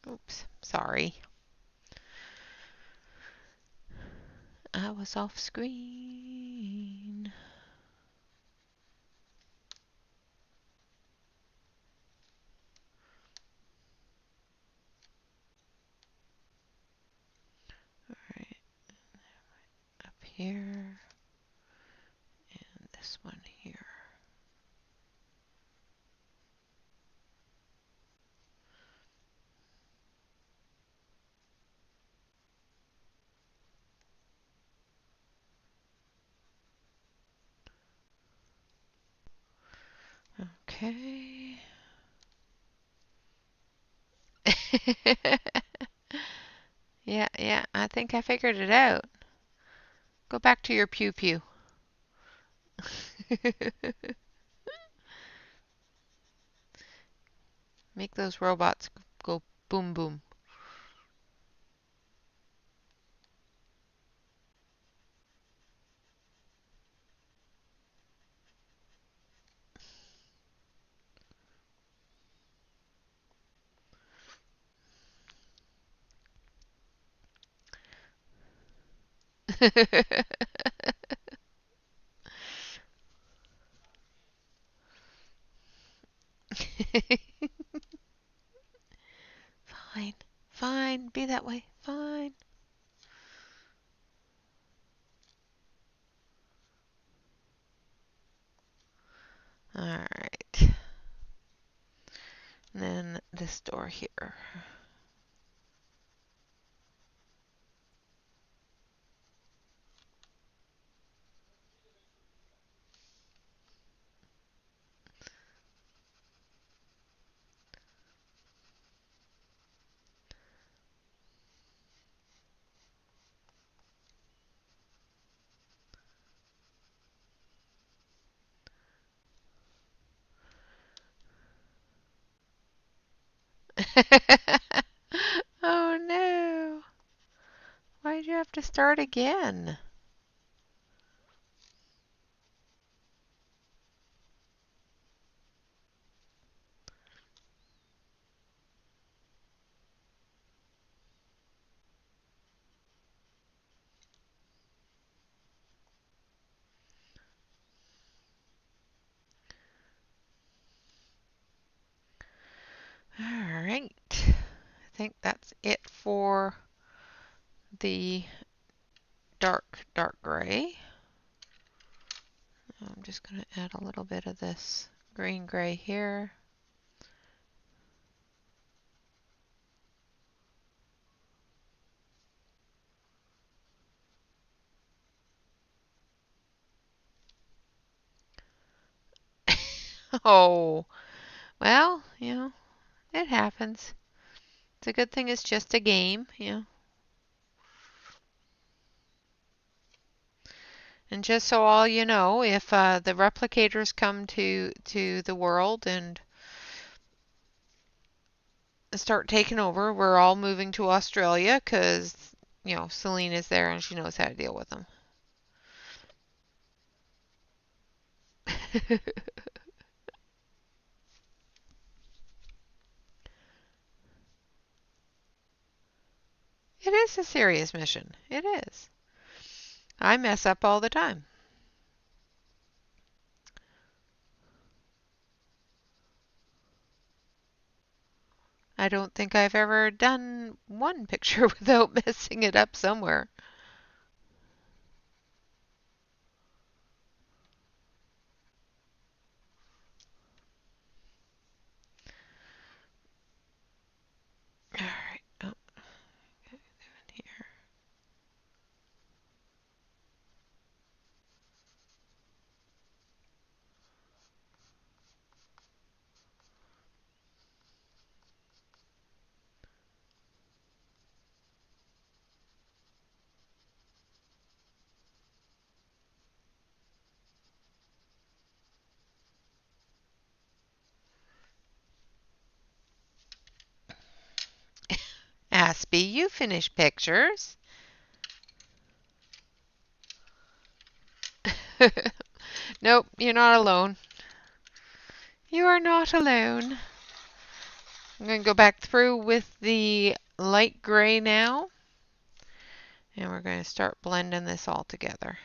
S1: Oops, sorry. I was off screen. Alright, up here, and this one here. Okay. Yeah, I think I figured it out. Go back to your pew pew. Make those robots go boom boom. Fine, fine, be that way, fine. All right. And then this door here. Oh no. Why'd you have to start again? All right. I think that's it for the dark gray. I'm just going to add a little bit of this green gray here. Oh, well, it happens. It's a good thing it's just a game. And just so all you know, if the replicators come to the world and start taking over, we're all moving to Australia because, Celine is there and she knows how to deal with them. It is a serious mission. It is. I mess up all the time. I don't think I've ever done one picture without messing it up somewhere. All right. Oh, okay, here. Aspie, you finish pictures. Nope, you're not alone. You are not alone. I'm going to go back through with the light gray now. And we're going to start blending this all together.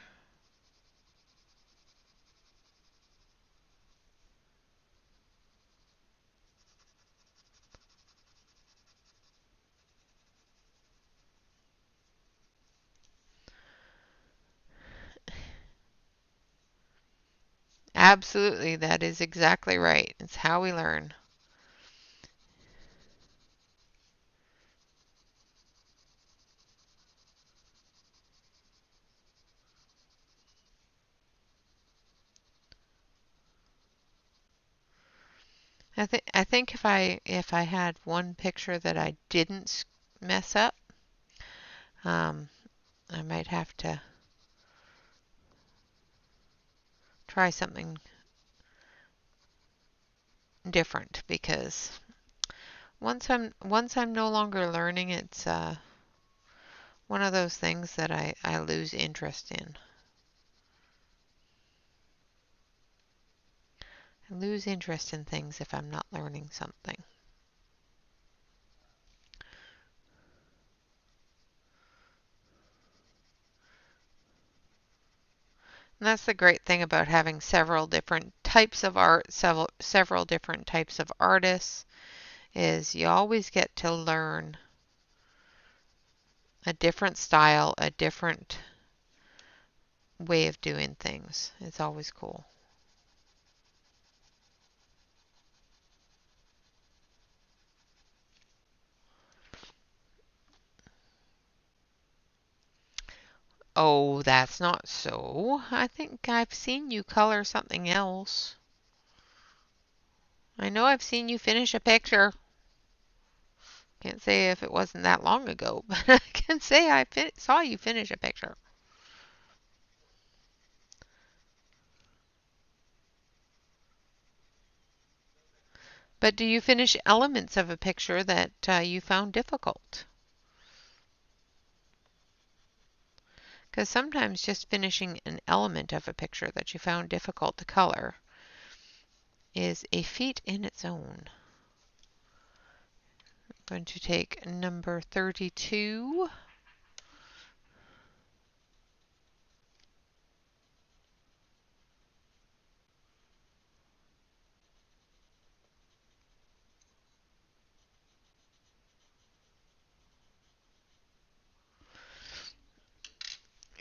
S1: Absolutely, that is exactly right. It's how we learn. I think if I had one picture that I didn't mess up, um, I might have to try something different because once I'm no longer learning, it's one of those things that I lose interest in. I lose interest in things if I'm not learning something. And that's the great thing about having several different types of art, several different types of artists, is you always get to learn a different style, a different way of doing things. It's always cool. Oh, that's not so. I think I've seen you color something else. I know I've seen you finish a picture. Can't say if it wasn't that long ago, but I can say I saw you finish a picture. But do you finish elements of a picture that you found difficult? Because sometimes just finishing an element of a picture that you found difficult to color is a feat in its own. I'm going to take number 32.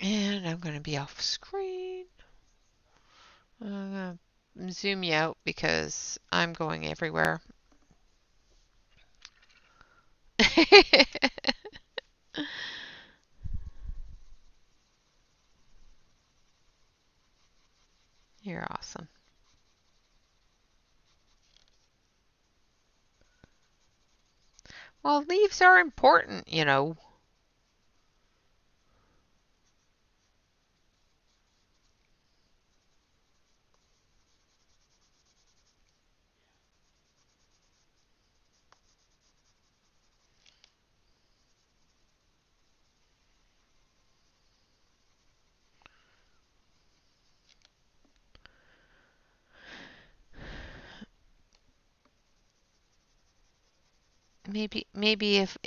S1: And I'm going to be off screen. I'm going to zoom you out because I'm going everywhere. You're awesome. Well, leaves are important, you know. Maybe if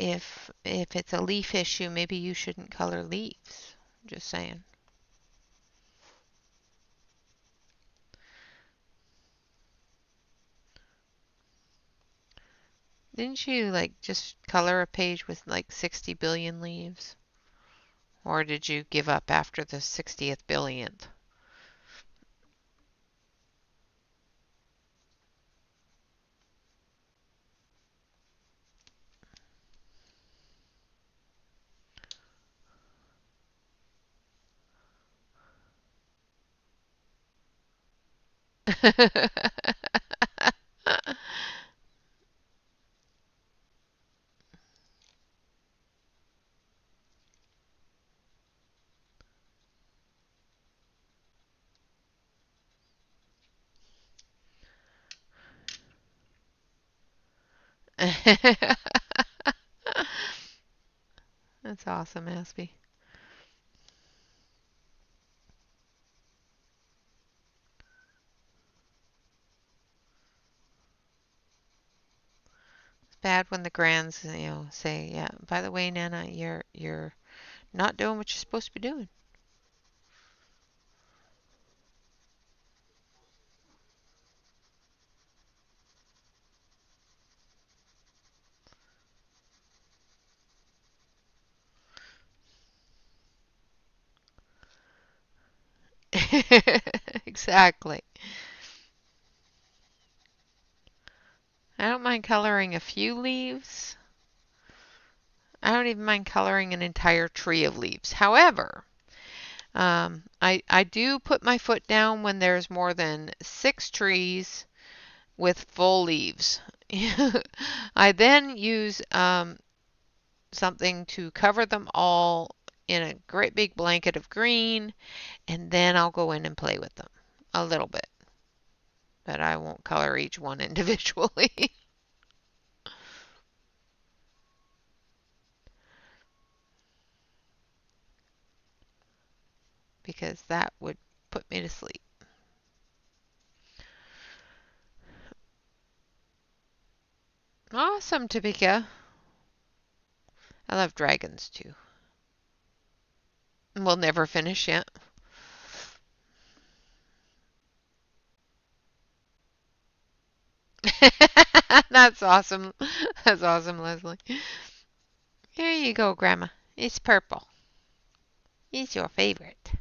S1: it's a leaf issue, maybe you shouldn't color leaves. Just saying. Didn't you like just color a page with like 60 billion leaves? Or did you give up after the 60th billionth? That's awesome, Aspie. It's bad when the grands, say, yeah, by the way, Nana, you're not doing what you're supposed to be doing. Exactly. I don't mind coloring a few leaves. I don't even mind coloring an entire tree of leaves. However, I do put my foot down when there's more than 6 trees with full leaves. I then use something to cover them all in a great big blanket of green, and then I'll go in and play with them a little bit. But I won't color each one individually because that would put me to sleep. Awesome, Topeka. I love dragons too. We'll never finish yet. That's awesome. That's awesome, Leslie. Here you go, Grandma. It's purple. It's your favorite.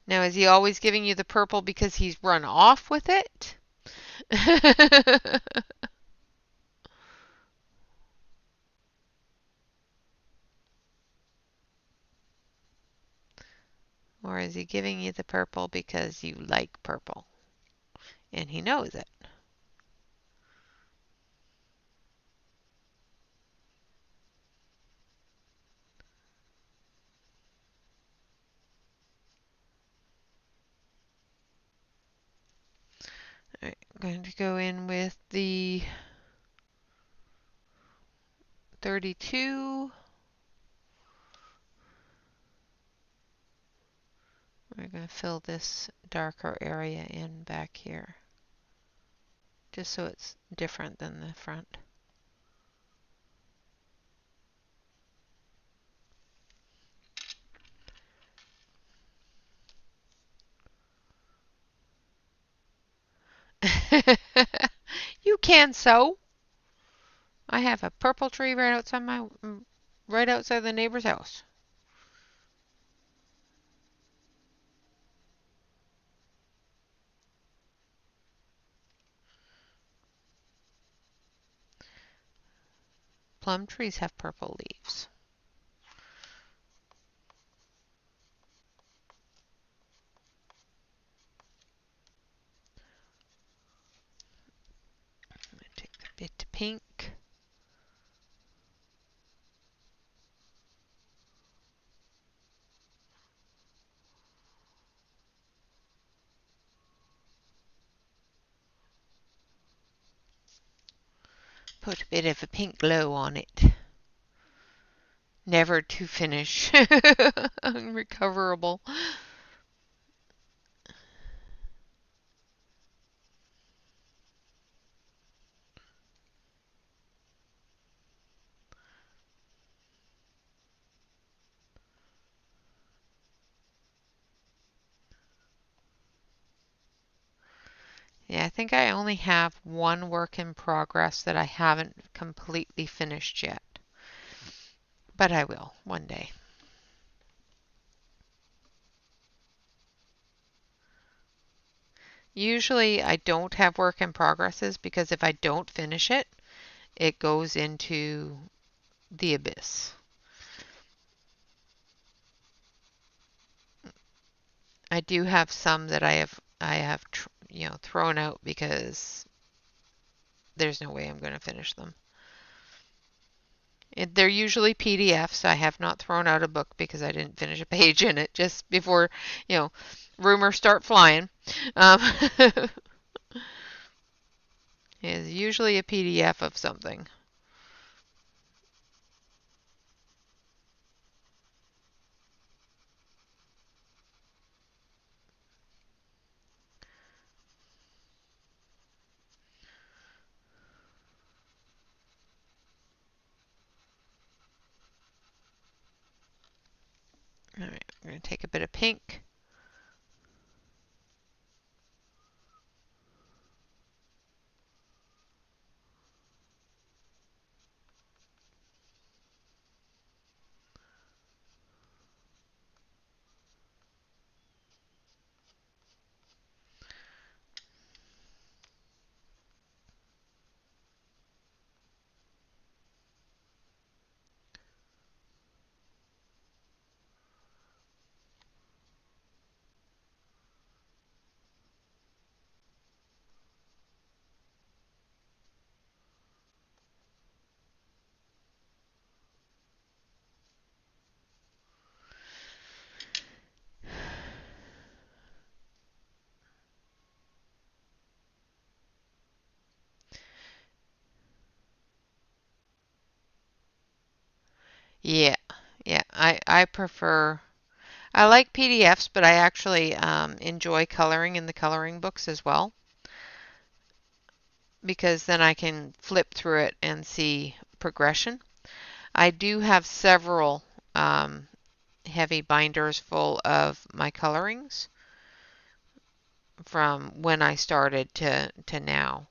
S1: Now, is he always giving you the purple because he's run off with it? Or is he giving you the purple because you like purple? And he knows it. All right, I'm going to go in with the 32. We're going to fill this darker area in back here, just so it's different than the front. You can sew. I have a purple tree right outside the neighbor's house. Plum trees have purple leaves. I'm going to take a bit of pink. Put a bit of a pink glow on it. Never to finish. Unrecoverable. Yeah, I think I only have one work in progress that I haven't completely finished yet. But I will one day. Usually I don't have work in progresses because if I don't finish it, it goes into the abyss. I do have some that I have thrown out because there's no way I'm going to finish them. They're usually PDFs. I have not thrown out a book because I didn't finish a page in it just before, rumors start flying. It's usually a PDF of something. All right, we're going to take a bit of pink. Yeah, yeah, I like PDFs, but I actually enjoy coloring in the coloring books as well because then I can flip through it and see progression. I do have several heavy binders full of my colorings. from when I started to now.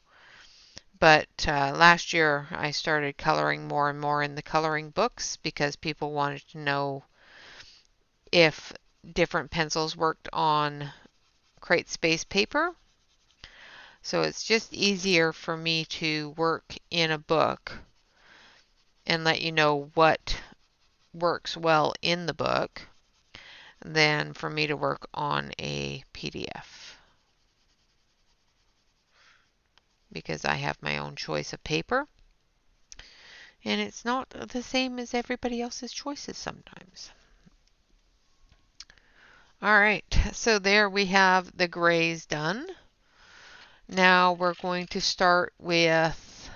S1: But last year I started coloring more and more in the coloring books because people wanted to know if different pencils worked on Create Space paper. So it's just easier for me to work in a book and let you know what works well in the book than for me to work on a PDF, because I have my own choice of paper and it's not the same as everybody else's choices sometimes. Alright, so there we have the grays done. Now we're going to start with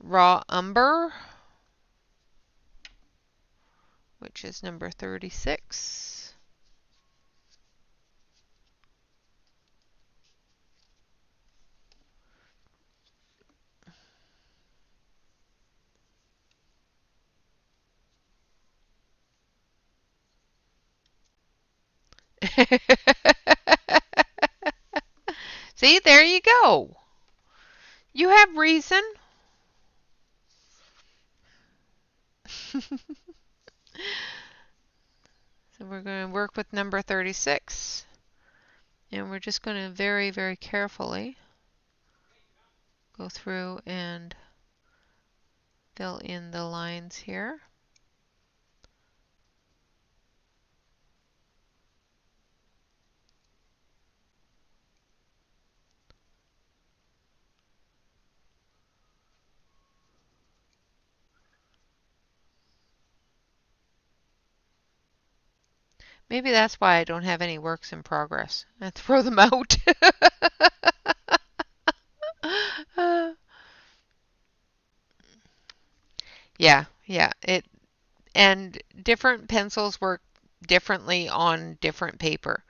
S1: raw umber, which is number 36. See, there you go. You have reason. So we're going to work with number 36. And we're just going to very, very carefully go through and fill in the lines here. Maybe that's why I don't have any works in progress. I throw them out. Yeah, and different pencils work differently on different paper.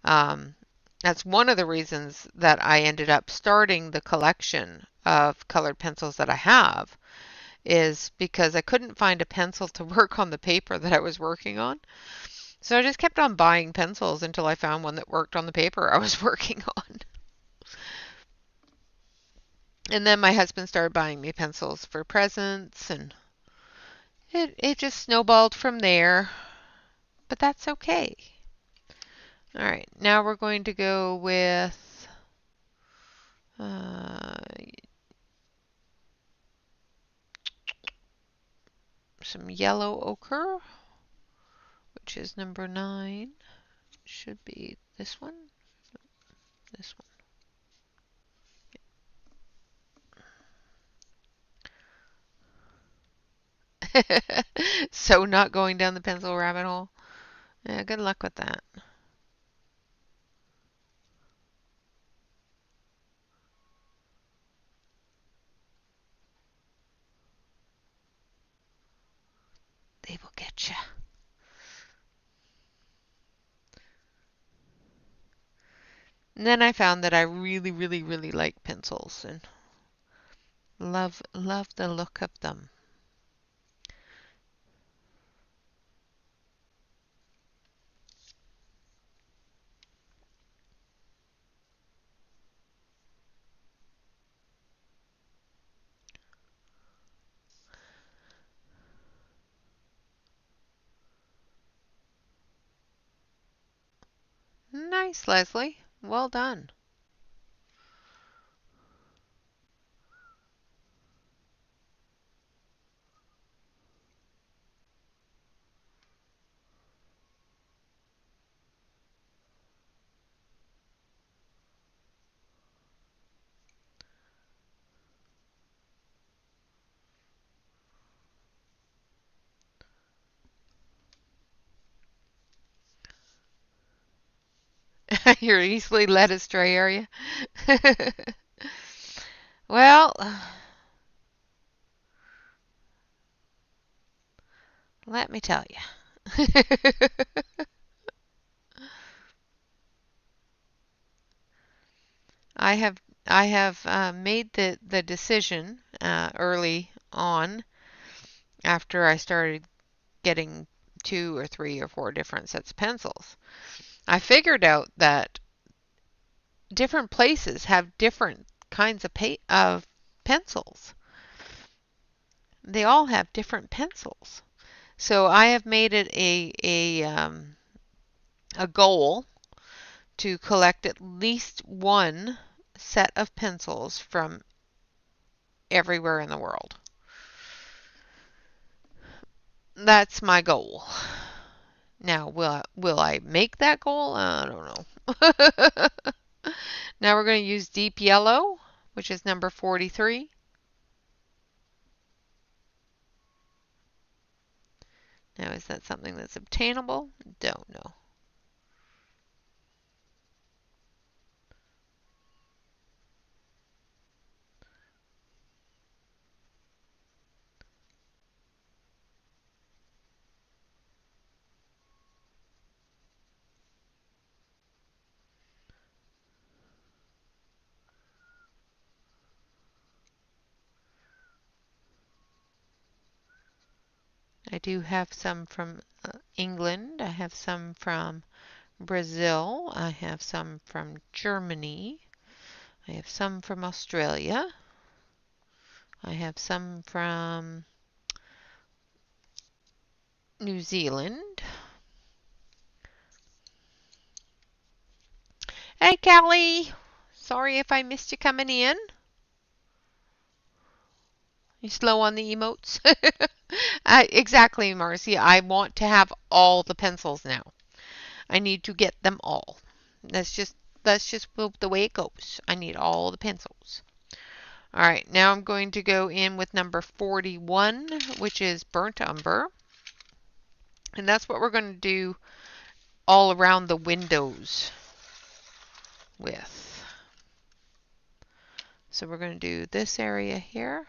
S1: That's one of the reasons that I ended up starting the collection of colored pencils that I have, is because I couldn't find a pencil to work on the paper that I was working on. So I just kept on buying pencils until I found one that worked on the paper I was working on. And then my husband started buying me pencils for presents, and it just snowballed from there. But that's okay. All right, now we're going to go with some yellow ochre, which is number 9. Should be this one. This one. So not going down the pencil rabbit hole. Yeah, good luck with that. They will get you. And then I found that I really, really, really like pencils and love the look of them. Nice, Leslie. Well done. You're easily led astray, are you? Well, let me tell you. I have made the decision early on, after I started getting 2 or 3 or 4 different sets of pencils. I figured out that different places have different kinds of pencils. They all have different pencils. So I have made it a goal to collect at least one set of pencils from everywhere in the world. That's my goal. Now, will I make that goal? I don't know. Now we're going to use deep yellow, which is number 43. Now, is that something that's obtainable? Don't know. I do have some from England. I have some from Brazil. I have some from Germany. I have some from Australia. I have some from New Zealand. Hey, Callie. Sorry if I missed you coming in. You slow on the emotes? Exactly, Marcy. I want to have all the pencils now. I need to get them all. That's just the way it goes. I need all the pencils. All right, now I'm going to go in with number 41, which is burnt umber. And that's what we're going to do all around the windows with. So we're going to do this area here.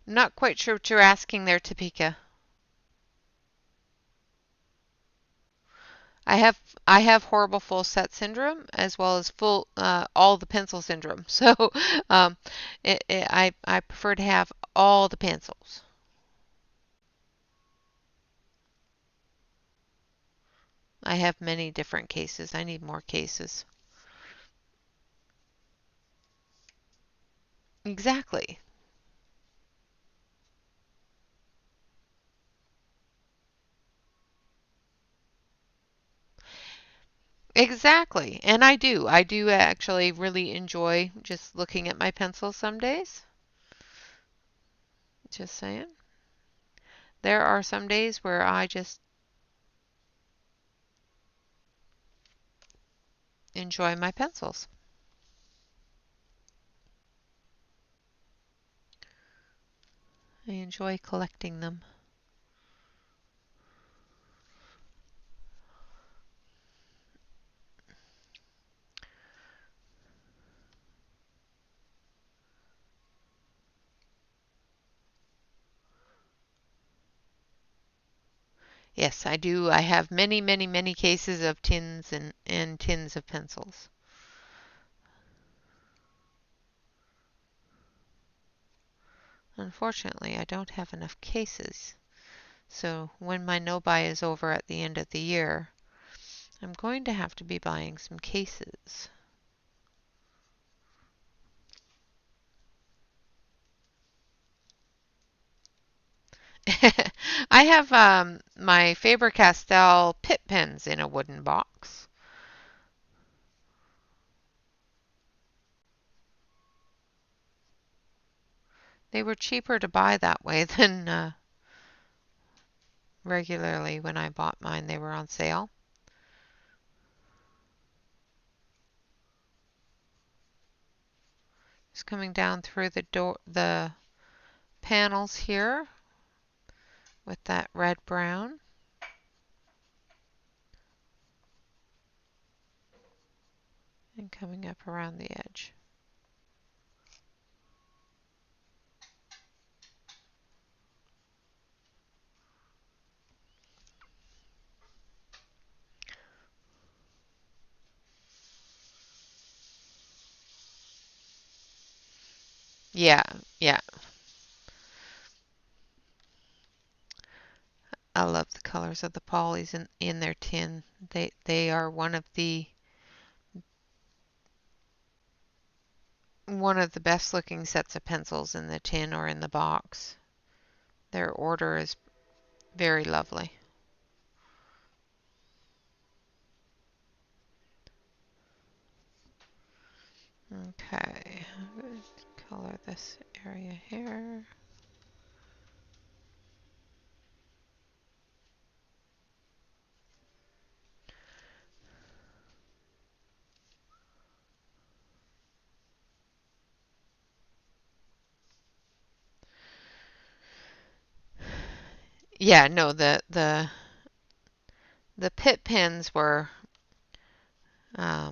S1: I'm not quite sure what you're asking there, Topeka. I have horrible full set syndrome as well as full all the pencil syndrome. So um, I prefer to have all the pencils. I have many different cases. I need more cases. Exactly. Exactly. And I do. I do actually really enjoy just looking at my pencils some days. Just saying. There are some days where I just enjoy my pencils. I enjoy collecting them. Yes, I do. I have many, many, many cases of tins and tins of pencils. Unfortunately, I don't have enough cases. So when my no-buy is over at the end of the year, I'm going to have to be buying some cases. I have my Faber-Castell Pitt pens in a wooden box. They were cheaper to buy that way than regularly when I bought mine. They were on sale. Just coming down through the door, the panels here with that red brown. And coming up around the edge. Yeah, yeah. I love the colors of the polys in their tin. They are one of the best looking sets of pencils in the tin or in the box. Their order is very lovely. Okay, I'm going to color this area here. Yeah, no, the Pitt pens were, I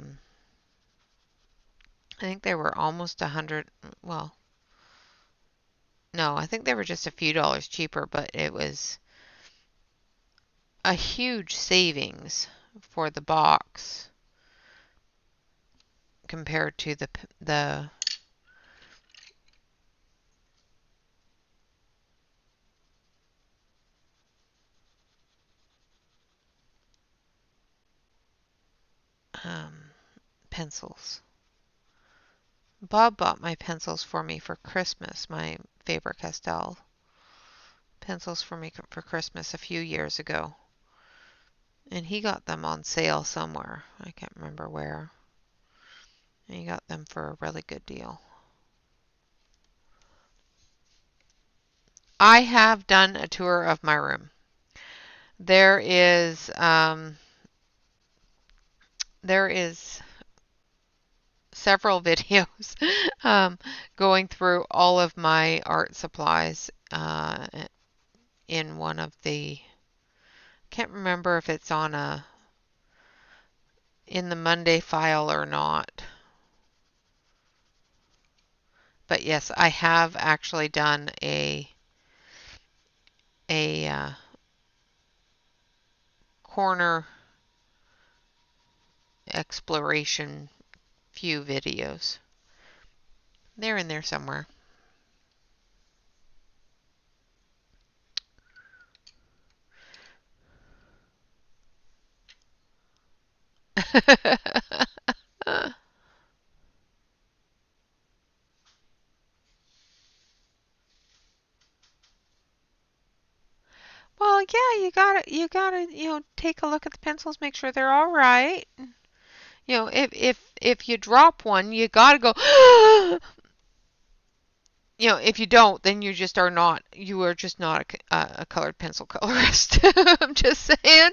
S1: think they were almost 100. Well, no, I think they were just a few dollars cheaper, but it was a huge savings for the box compared to the pencils. Bob bought my pencils for me for Christmas, my Faber-Castell pencils for me for Christmas a few years ago. And he got them on sale somewhere. I can't remember where. And he got them for a really good deal. I have done a tour of my room. There is several videos going through all of my art supplies in one of the, can't remember if it's on in the Monday file or not. But yes, I have actually done a corner exploration few videos. They're in there somewhere. Well, yeah, you gotta, take a look at the pencils, make sure they're all right. If you drop one, you gotta go. If you don't, then you are just not a colored pencil colorist. I'm just saying.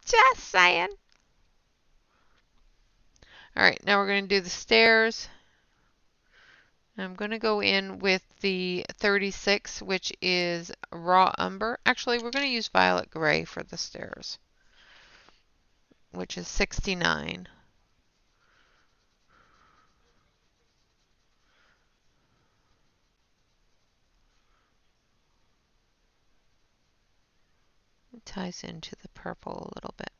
S1: Just saying. All right, now we're going to do the stairs. I'm going to go in with the 36, which is raw umber. Actually, we're going to use violet gray for the stairs, which is 69. It ties into the purple a little bit.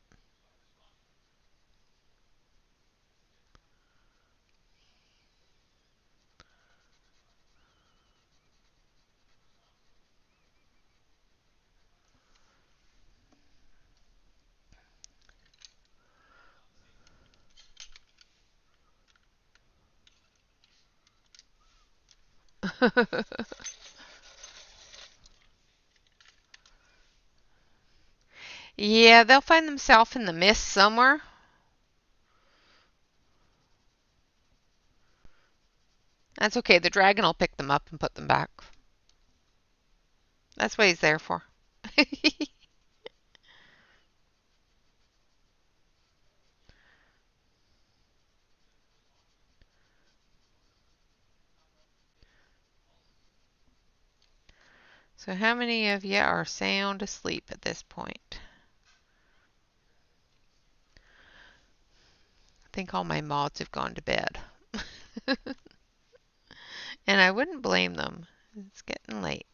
S1: Yeah, they'll find themselves in the mist somewhere. That's okay. The dragon will pick them up and put them back. That's what he's there for. So how many of you are sound asleep at this point? I think all my mods have gone to bed. And I wouldn't blame them. It's getting late.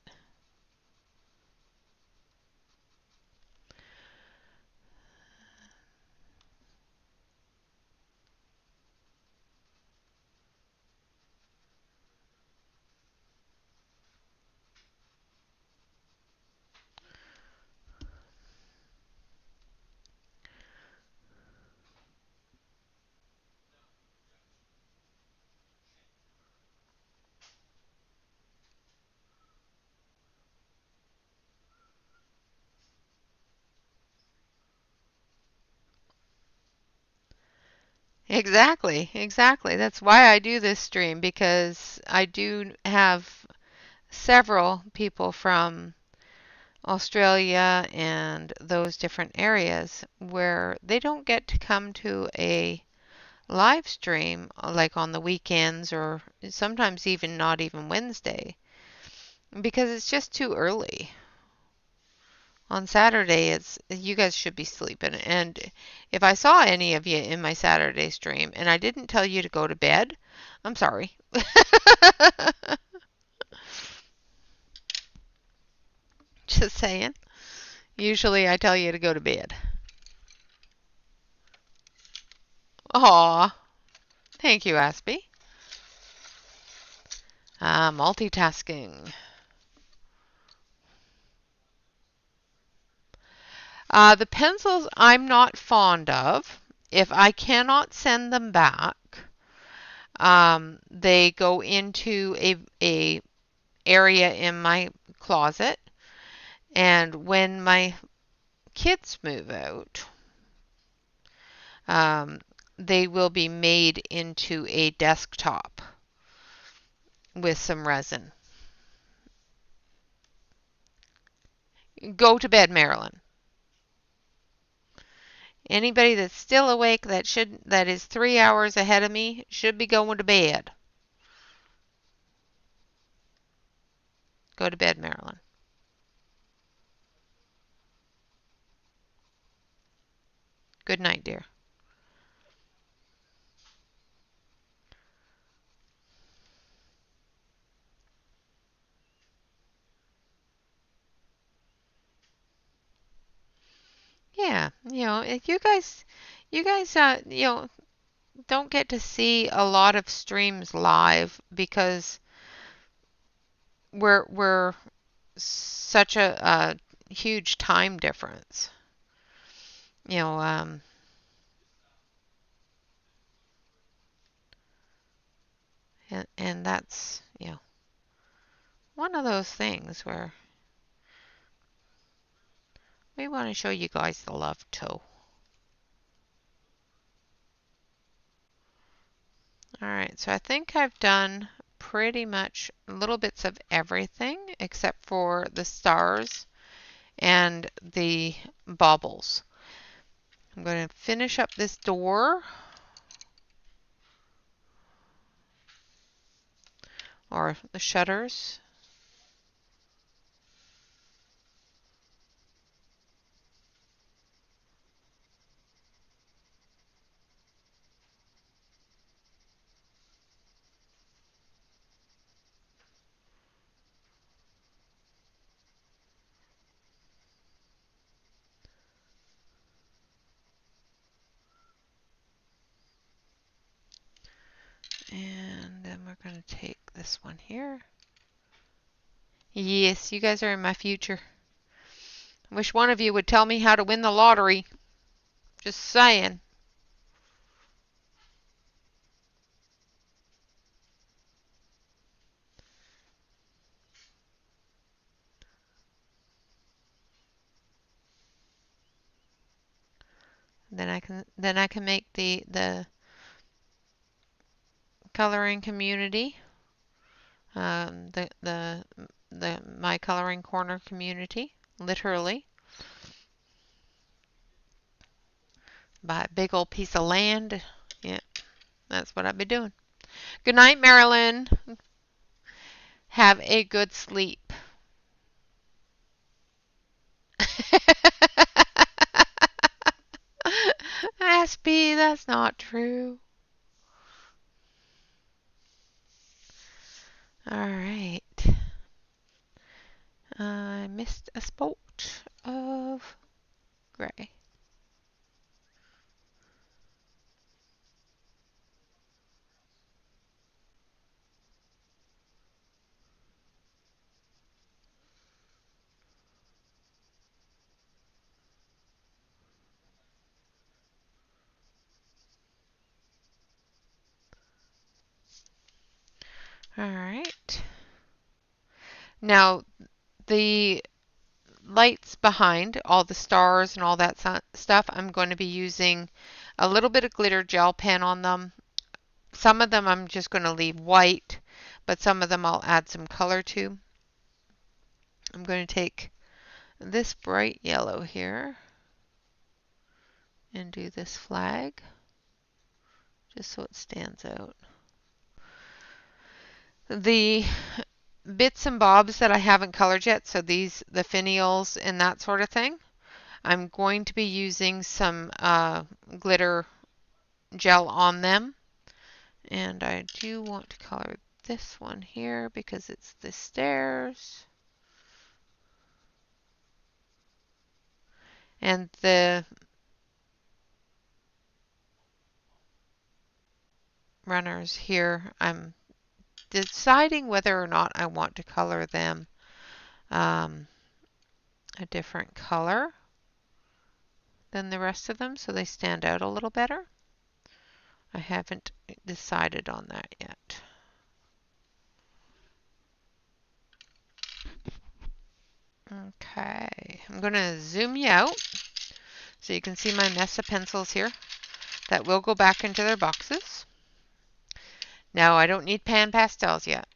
S1: Exactly, exactly. That's why I do this stream, because I do have several people from Australia and those different areas where they don't get to come to a live stream like on the weekends, or sometimes even not even Wednesday, because it's just too early. On Saturday, it's you guys should be sleeping. And if I saw any of you in my Saturday stream and I didn't tell you to go to bed, I'm sorry. Just saying. Usually I tell you to go to bed. Aw, thank you, Aspie. Multitasking. The pencils I'm not fond of. If I cannot send them back, they go into a area in my closet. And when my kids move out, um, they will be made into a desktop with some resin. Go to bed, Marilyn. Anybody that's still awake that is 3 hours ahead of me should be going to bed. Go to bed, Marilyn. Good night, dear. Yeah, if you guys, don't get to see a lot of streams live because we're such a huge time difference. You know, and that's one of those things where we want to show you guys the love too. All right, so I think I've done pretty much little bits of everything except for the stars and the baubles. I'm going to finish up this door, or the shutters. And then we're going to take this one here. Yes, you guys are in my future. I wish one of you would tell me how to win the lottery. Just saying. Then I can make the coloring community, the my coloring corner community, literally. Buy a big old piece of land. Yeah, that's what I'd be doing. Good night, Marilyn. Have a good sleep. SB, that's not true. All right. I missed a spot of gray. All right. Now, the lights behind, all the stars and all that stuff, I'm going to be using a little bit of glitter gel pen on them. Some of them I'm just going to leave white, but some of them I'll add some color to. I'm going to take this bright yellow here and do this flag just so it stands out. The bits and bobs that I haven't colored yet, so these, the finials and that sort of thing, I'm going to be using some glitter gel on them. And I do want to color this one here because it's the stairs. And the runners here, I'm deciding whether or not I want to color them a different color than the rest of them so they stand out a little better. I haven't decided on that yet. Okay, I'm going to zoom you out so you can see my mess of pencils here that will go back into their boxes. No, I don't need pan pastels yet.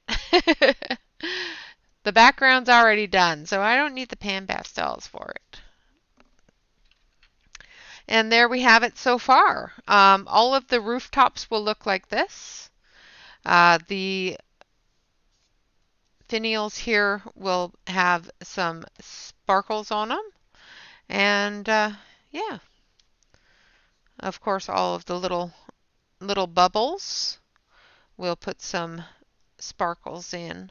S1: The background's already done, so I don't need the pan pastels for it. And there we have it so far. All of the rooftops will look like this. The finials here will have some sparkles on them. And yeah, of course, all of the little bubbles, we'll put some sparkles in.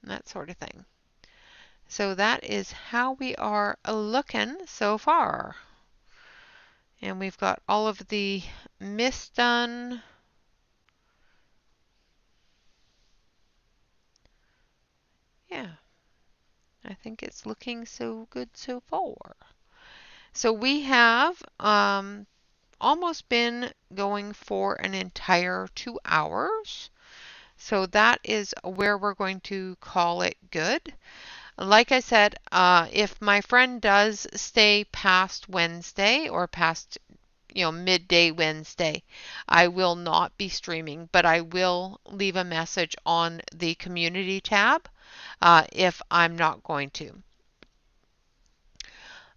S1: That sort of thing. So that is how we are looking so far. And we've got all of the mist done. Yeah, I think it's looking so good so far. So we have almost been going for an entire 2 hours. So that is where we're going to call it good. Like I said, if my friend does stay past Wednesday or past midday Wednesday, I will not be streaming, but I will leave a message on the community tab if I'm not going to.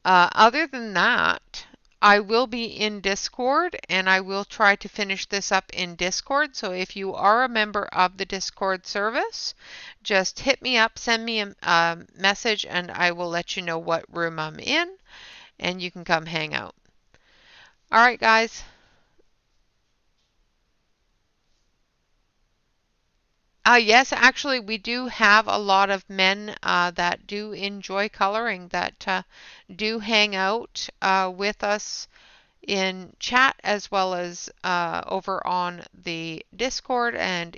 S1: Other than that, I will be in Discord and I will try to finish this up in Discord. So if you are a member of the Discord service, just hit me up, send me a message, and I will let you know what room I'm in and you can come hang out. All right, guys. Yes, actually, we do have a lot of men that do enjoy coloring, that do hang out with us in chat as well as over on the Discord and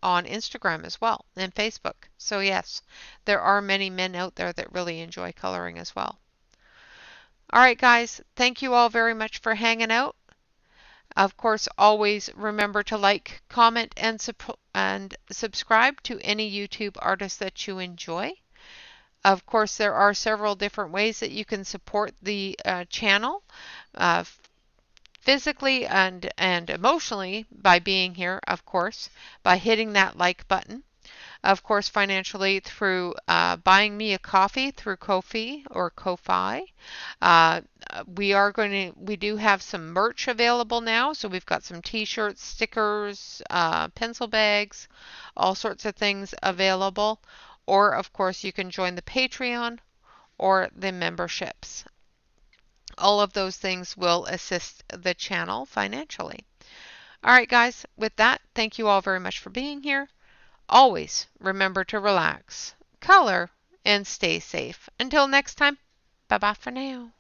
S1: on Instagram as well and Facebook. So yes, there are many men out there that really enjoy coloring as well. All right, guys, thank you all very much for hanging out. Of course, always remember to like, comment, and subscribe to any YouTube artist that you enjoy. Of course, there are several different ways that you can support the channel, physically and emotionally by being here, of course, by hitting that like button. Of course, financially through buying me a coffee through Ko-fi or Ko-fi. We do have some merch available now. So we've got some t-shirts, stickers, pencil bags, all sorts of things available. Or, of course, you can join the Patreon or the memberships. all of those things will assist the channel financially. All right, guys, with that, thank you all very much for being here. Always remember to relax, color, and stay safe. Until next time, bye-bye for now.